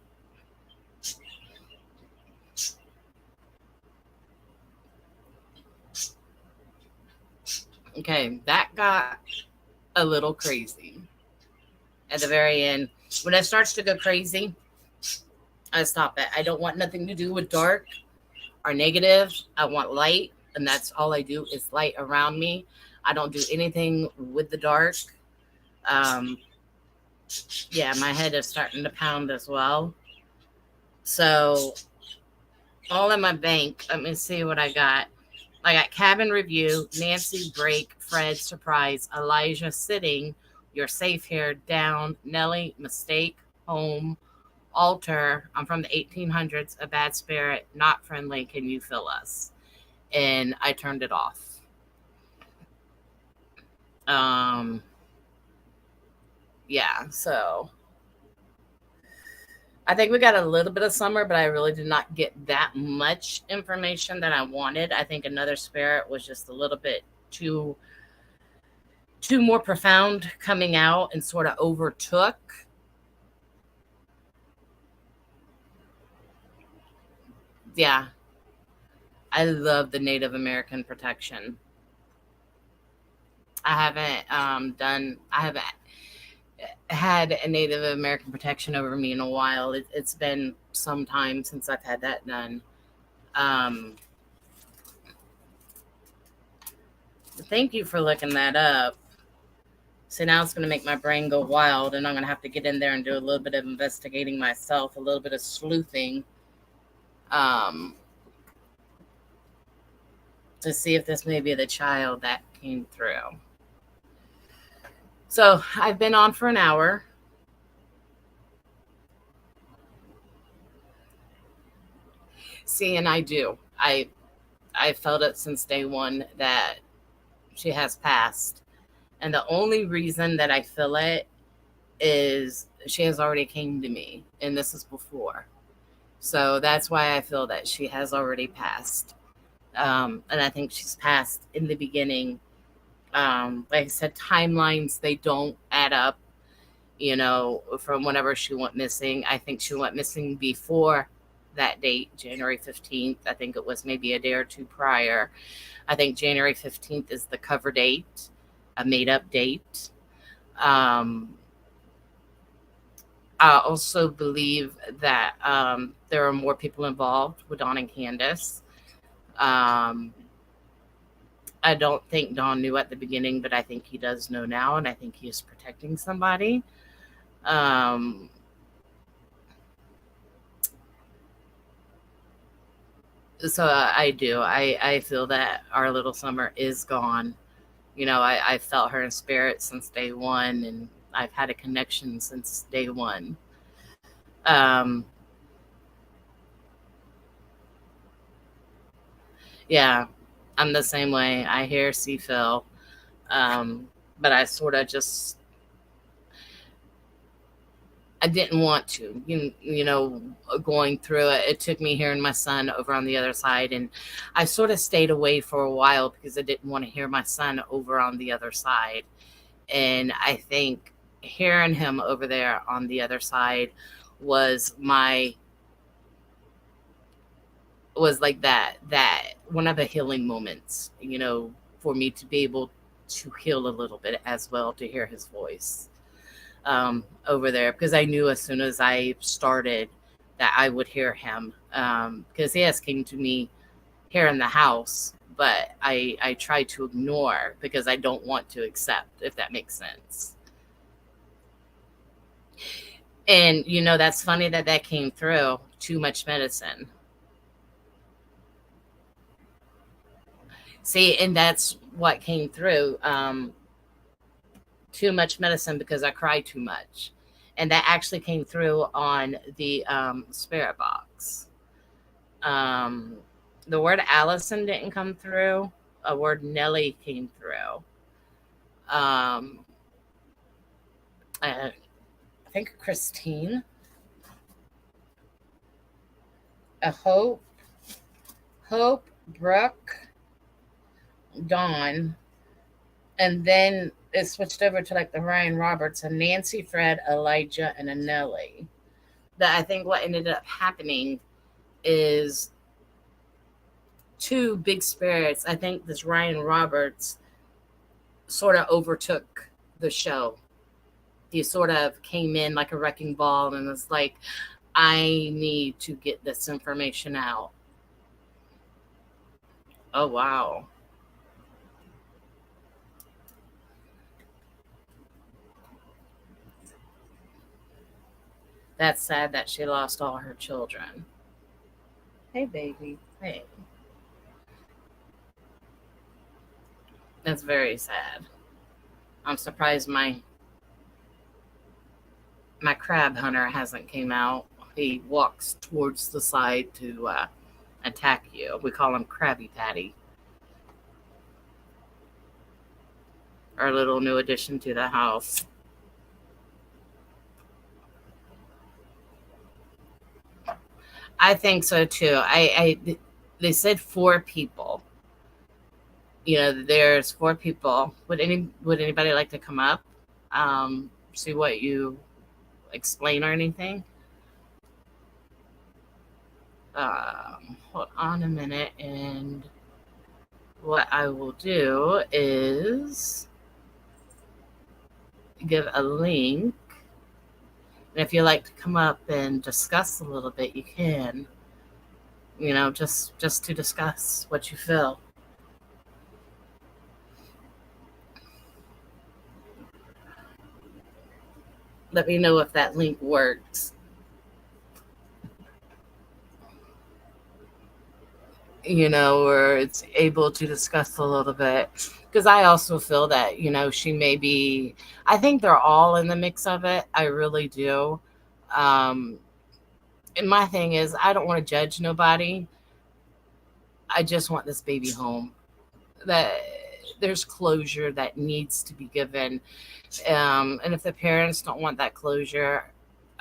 Okay, that got a little crazy at the very end. When it starts to go crazy, I stop it. I don't want nothing to do with dark or negative. I want light, and that's all I do is light around me. I don't do anything with the dark. Yeah, my head is starting to pound as well. So, all in my bank, let me see what I got. I got Cabin Review, Nancy Break, Fred Surprise, Elijah Sitting, You're Safe Here, Down, Nellie Mistake, Home, Altar, I'm from the 1800s, A Bad Spirit, Not Friendly, Can You Feel Us? And I turned it off. Yeah, so I think we got a little bit of summer, but I really did not get that much information that I wanted. I think Another Spirit was just a little bit too more profound coming out and sort of overtook. Yeah, I love the Native American protection. I haven't had a Native American protection over me in a while. It's been some time since I've had that done. Thank you for looking that up. So now it's going to make my brain go wild, and I'm going to have to get in there and do a little bit of investigating myself, a little bit of sleuthing, to see if this may be the child that came through. So I've been on for an hour. See, and I do. I felt it since day one that she has passed. And the only reason that I feel it is she has already came to me, and this is before. So that's why I feel that she has already passed. And I think she's passed in the beginning. Like I said, timelines, they don't add up, from whenever she went missing. I think she went missing before that date, January 15th. I think it was maybe a day or two prior. I think January 15th is the cover date, a made up date. I also believe that there are more people involved with Dawn and Candace. I don't think Don knew at the beginning, but I think he does know now, and I think he is protecting somebody. So I do. I feel that our little Summer is gone. I felt her in spirit since day one, and I've had a connection since day one. Um, Yeah, I'm the same way. I hear, see, feel. Um, but I sort of just I didn't want to. Going through it, it took me hearing my son over on the other side, and I sort of stayed away for a while because I didn't want to hear my son over on the other side. And I think hearing him over there on the other side was my was like that one of the healing moments, for me to be able to heal a little bit as well, to hear his voice over there, because I knew as soon as I started that I would hear him, because he has came to me here in the house, but I try to ignore because I don't want to accept, if that makes sense. And that's funny that that came through. Too much medicine. See, and that's what came through. Too much medicine because I cried too much. And that actually came through on the spirit box. Um, the word Allison didn't come through. A word Nelly came through. Um, I think Christine, a Hope, Brooke, Dawn, and then it switched over to like the Ryan Roberts and Nancy, Fred, Elijah, and a Nelly. That I think what ended up happening is two big spirits. I think this Ryan Roberts sort of overtook the show. He sort of came in like a wrecking ball and was like, I need to get this information out. Oh, wow. That's sad that she lost all her children. Hey, baby. Hey. That's very sad. I'm surprised my crab hunter hasn't came out. He walks towards the side to attack you. We call him Krabby Patty. Our little new addition to the house. I think so too. They said four people. There's four people. Would anybody like to come up? See what you explain or anything? Hold on a minute, and what I will do is give a link. And if you like to come up and discuss a little bit, you can. Just to discuss what you feel. Let me know if that link works. Or it's able to discuss a little bit. Because I also feel that, she may be, I think they're all in the mix of it. I really do. Um, and my thing is, I don't want to judge nobody. I just want this baby home. That there's closure that needs to be given. And if the parents don't want that closure,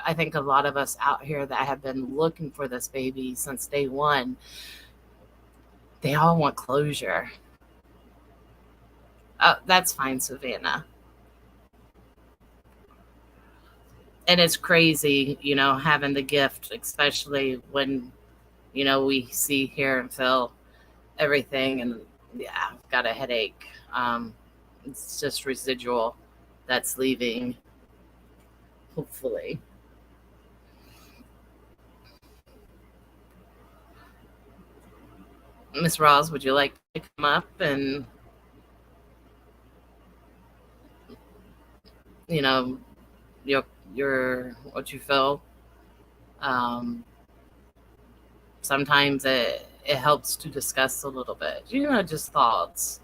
I think a lot of us out here that have been looking for this baby since day one, they all want closure. That's fine, Savannah. And it's crazy, having the gift, especially when, we see, hear, and feel everything. And yeah, I've got a headache. It's just residual that's leaving, hopefully. Miss Ross, would you like to come up and, you know, your what you feel? Um, Sometimes it helps to discuss a little bit, just thoughts.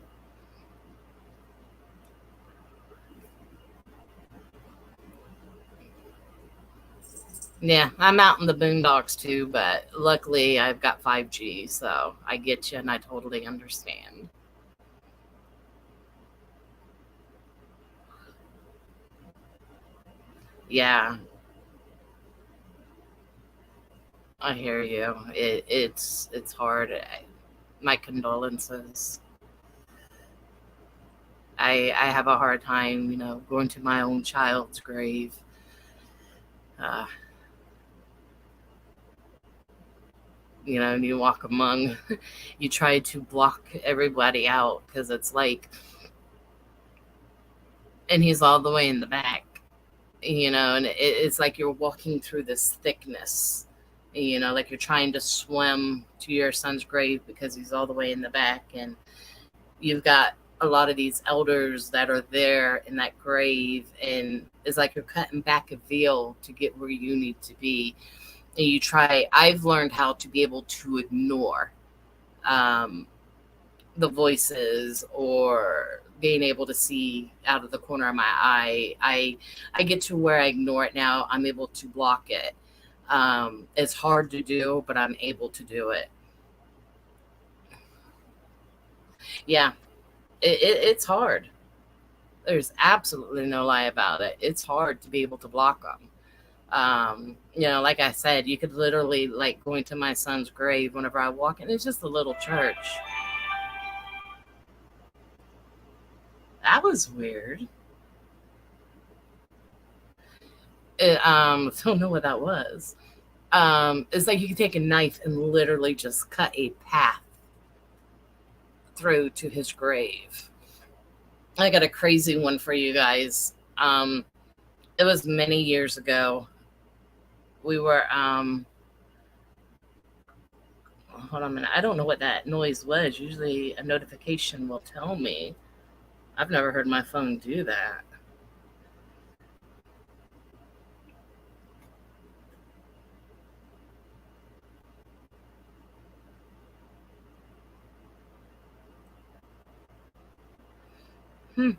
Yeah, I'm out in the boondocks too, but luckily I've got 5G, so I get you and I totally understand. Yeah, I hear you. It's hard. My condolences. I have a hard time, going to my own child's grave. Uh, and you walk among, you try to block everybody out because it's like, and he's all the way in the back, and it's like you're walking through this thickness, like you're trying to swim to your son's grave because he's all the way in the back, and you've got a lot of these elders that are there in that grave, and it's like you're cutting back a veil to get where you need to be. And I've learned how to be able to ignore um, the voices, or being able to see out of the corner of my eye. I get to where I ignore it now. I'm able to block it. It's hard to do, but I'm able to do it. Yeah, it's hard. There's absolutely no lie about it. It's hard to be able to block them. Like I said, you could literally, like, going to my son's grave whenever I walk in. It's just a little church. That was weird. Don't know what that was. It's like you could take a knife and literally just cut a path through to his grave. I got a crazy one for you guys. It was many years ago. We were hold on a minute. I don't know what that noise was. Usually a notification will tell me. I've never heard my phone do that. Hmm.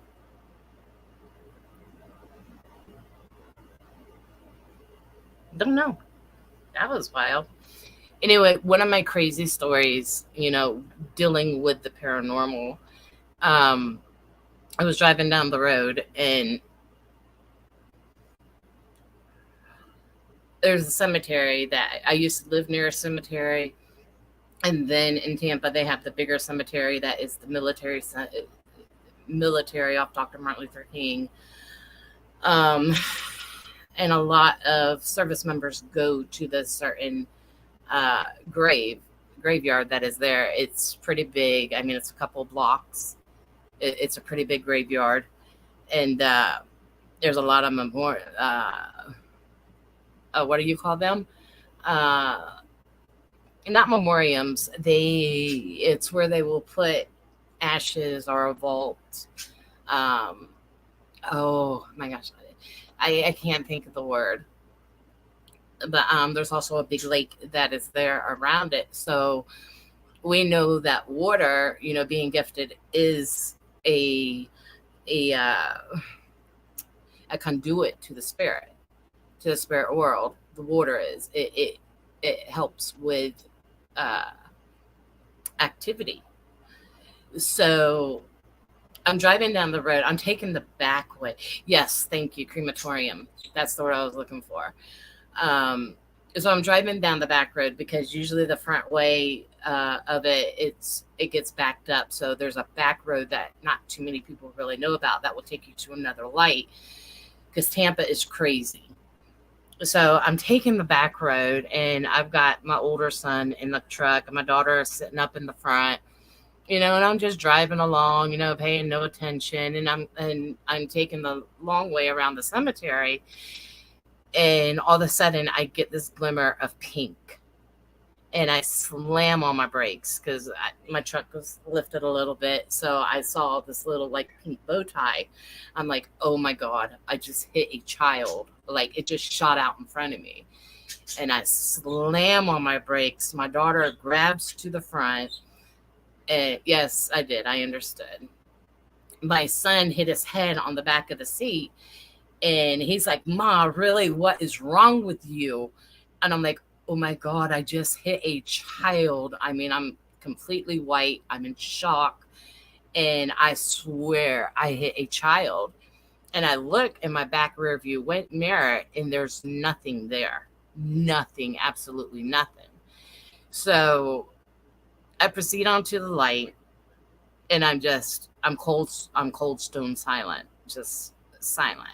Don't know. That was wild. Anyway, one of my crazy stories, dealing with the paranormal. Um, I was driving down the road, and there's a cemetery that I used to live near a cemetery. And then in Tampa, they have the bigger cemetery that is the military off Dr. Martin Luther King. Um, and a lot of service members go to the certain uh, grave graveyard that is there. It's pretty big. I mean, it's a couple blocks. It's a pretty big graveyard, and there's a lot of what do you call them? Uh, Not memoriams. It's where they will put ashes, or a vault. Um, oh my gosh, I can't think of the word. But there's also a big lake that is there around it. So we know that water, being gifted, is a a uh, a conduit to the spirit world. The water is it helps with uh, activity. So I'm driving down the road. I'm taking the back way. Yes, thank you, crematorium. That's the word I was looking for. Um, so I'm driving down the back road because usually the front way of it gets backed up. So there's a back road that not too many people really know about that will take you to another light, because Tampa is crazy. So I'm taking the back road, and I've got my older son in the truck and my daughter is sitting up in the front. And I'm just driving along, paying no attention, and I'm taking the long way around the cemetery, and all of a sudden I get this glimmer of pink, and I slam on my brakes because my truck was lifted a little bit, so I saw this little, like, pink bow tie. I'm like, oh my god, I just hit a child. Like, it just shot out in front of me, and I slam on my brakes. My daughter grabs to the front. And yes, I did. I understood. My son hit his head on the back of the seat, And he's like, Ma, really, what is wrong with you? And I'm like, oh my God, I just hit a child. I mean, I'm completely white. I'm in shock. And I swear I hit a child. And I look in my back rear view mirror and there's nothing there. Nothing, absolutely nothing. So I proceed onto the light and I'm cold stone silent, just silent.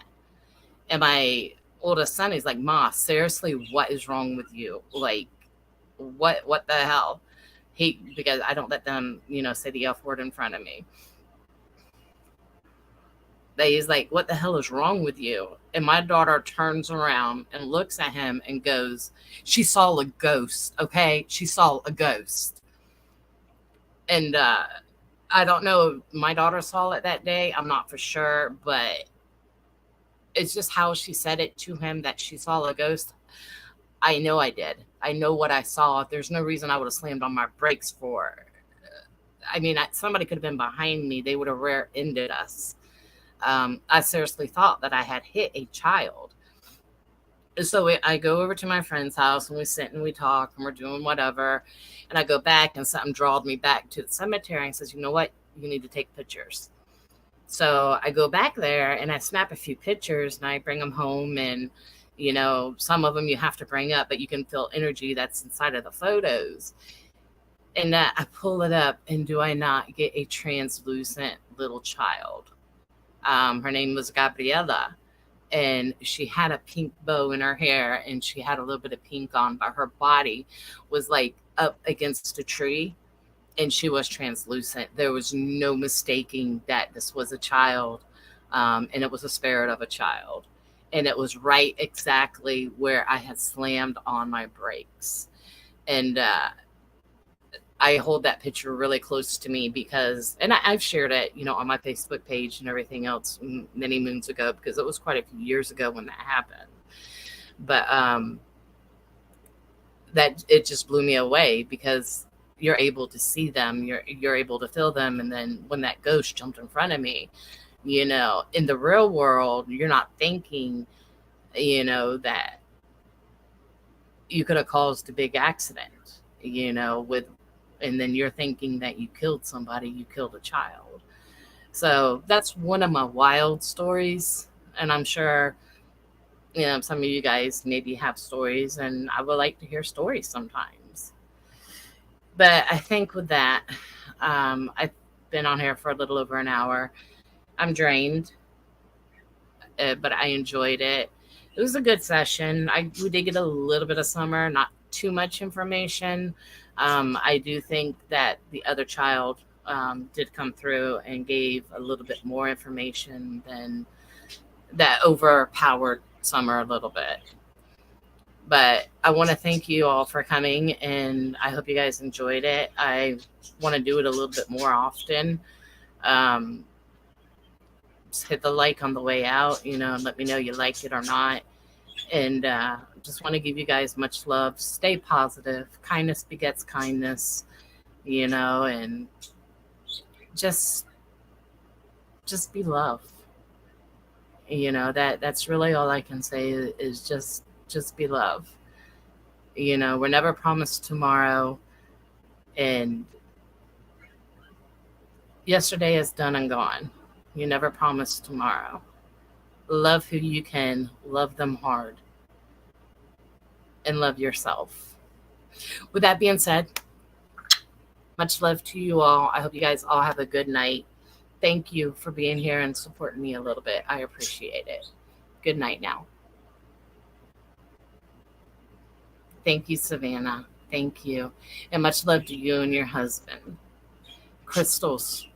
And my oldest son is like, Ma, seriously, what is wrong with you? Like, what the hell? Because I don't let them, say the F word in front of me. He's like, what the hell is wrong with you? And my daughter turns around and looks at him and goes, she saw a ghost, okay? She saw a ghost. And I don't know if my daughter saw it that day. I'm not for sure, but it's just how she said it to him that she saw a ghost. I know I did. I know what I saw. There's no reason I would have slammed on my brakes for. I mean, somebody could have been behind me. They would have rear-ended us. I seriously thought that I had hit a child. So I go over to my friend's house and we sit and we talk and we're doing whatever. And I go back and something drawed me back to the cemetery and says, you know what? You need to take pictures. So I go back there and I snap a few pictures and I bring them home. And, some of them you have to bring up, but you can feel energy that's inside of the photos. And I pull it up and do I not get a translucent little child? Her name was Gabriella, and she had a pink bow in her hair and she had a little bit of pink on, but her body was like up against a tree and she was translucent. There was no mistaking that this was a child, and it was a spirit of a child. And it was right exactly where I had slammed on my brakes. And I hold that picture really close to me because, and I've shared it, on my Facebook page and everything else many moons ago, because it was quite a few years ago when that happened. But that it just blew me away because you're able to see them, you're able to feel them. And then when that ghost jumped in front of me, in the real world, you're not thinking, that you could have caused a big accident, and then you're thinking that you killed somebody, you killed a child. So that's one of my wild stories. And I'm sure, some of you guys maybe have stories, and I would like to hear stories sometimes. But I think with that, I've been on here for a little over an hour. I'm drained, but I enjoyed it. It was a good session. We did get a little bit of summer, not too much information. I do think that the other child did come through and gave a little bit more information than that overpowered Summer a little bit. But I want to thank you all for coming, and I hope you guys enjoyed it. I want to do it a little bit more often. Just hit the like on the way out, and let me know you like it or not. And just want to give you guys much love. Stay positive. Kindness begets kindness, and just be love. That's really all I can say is just be love. We're never promised tomorrow, and yesterday is done and gone. You never promised tomorrow. Love who you can, love them hard, and love yourself. With that being said, much love to you all. I hope you guys all have a good night. Thank you for being here and supporting me a little bit. I appreciate it. Good night now. Thank you, Savannah. Thank you. And much love to you and your husband. Crystals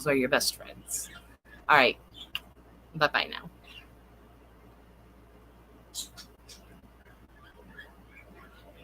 are your best friends. All right. Bye-bye now.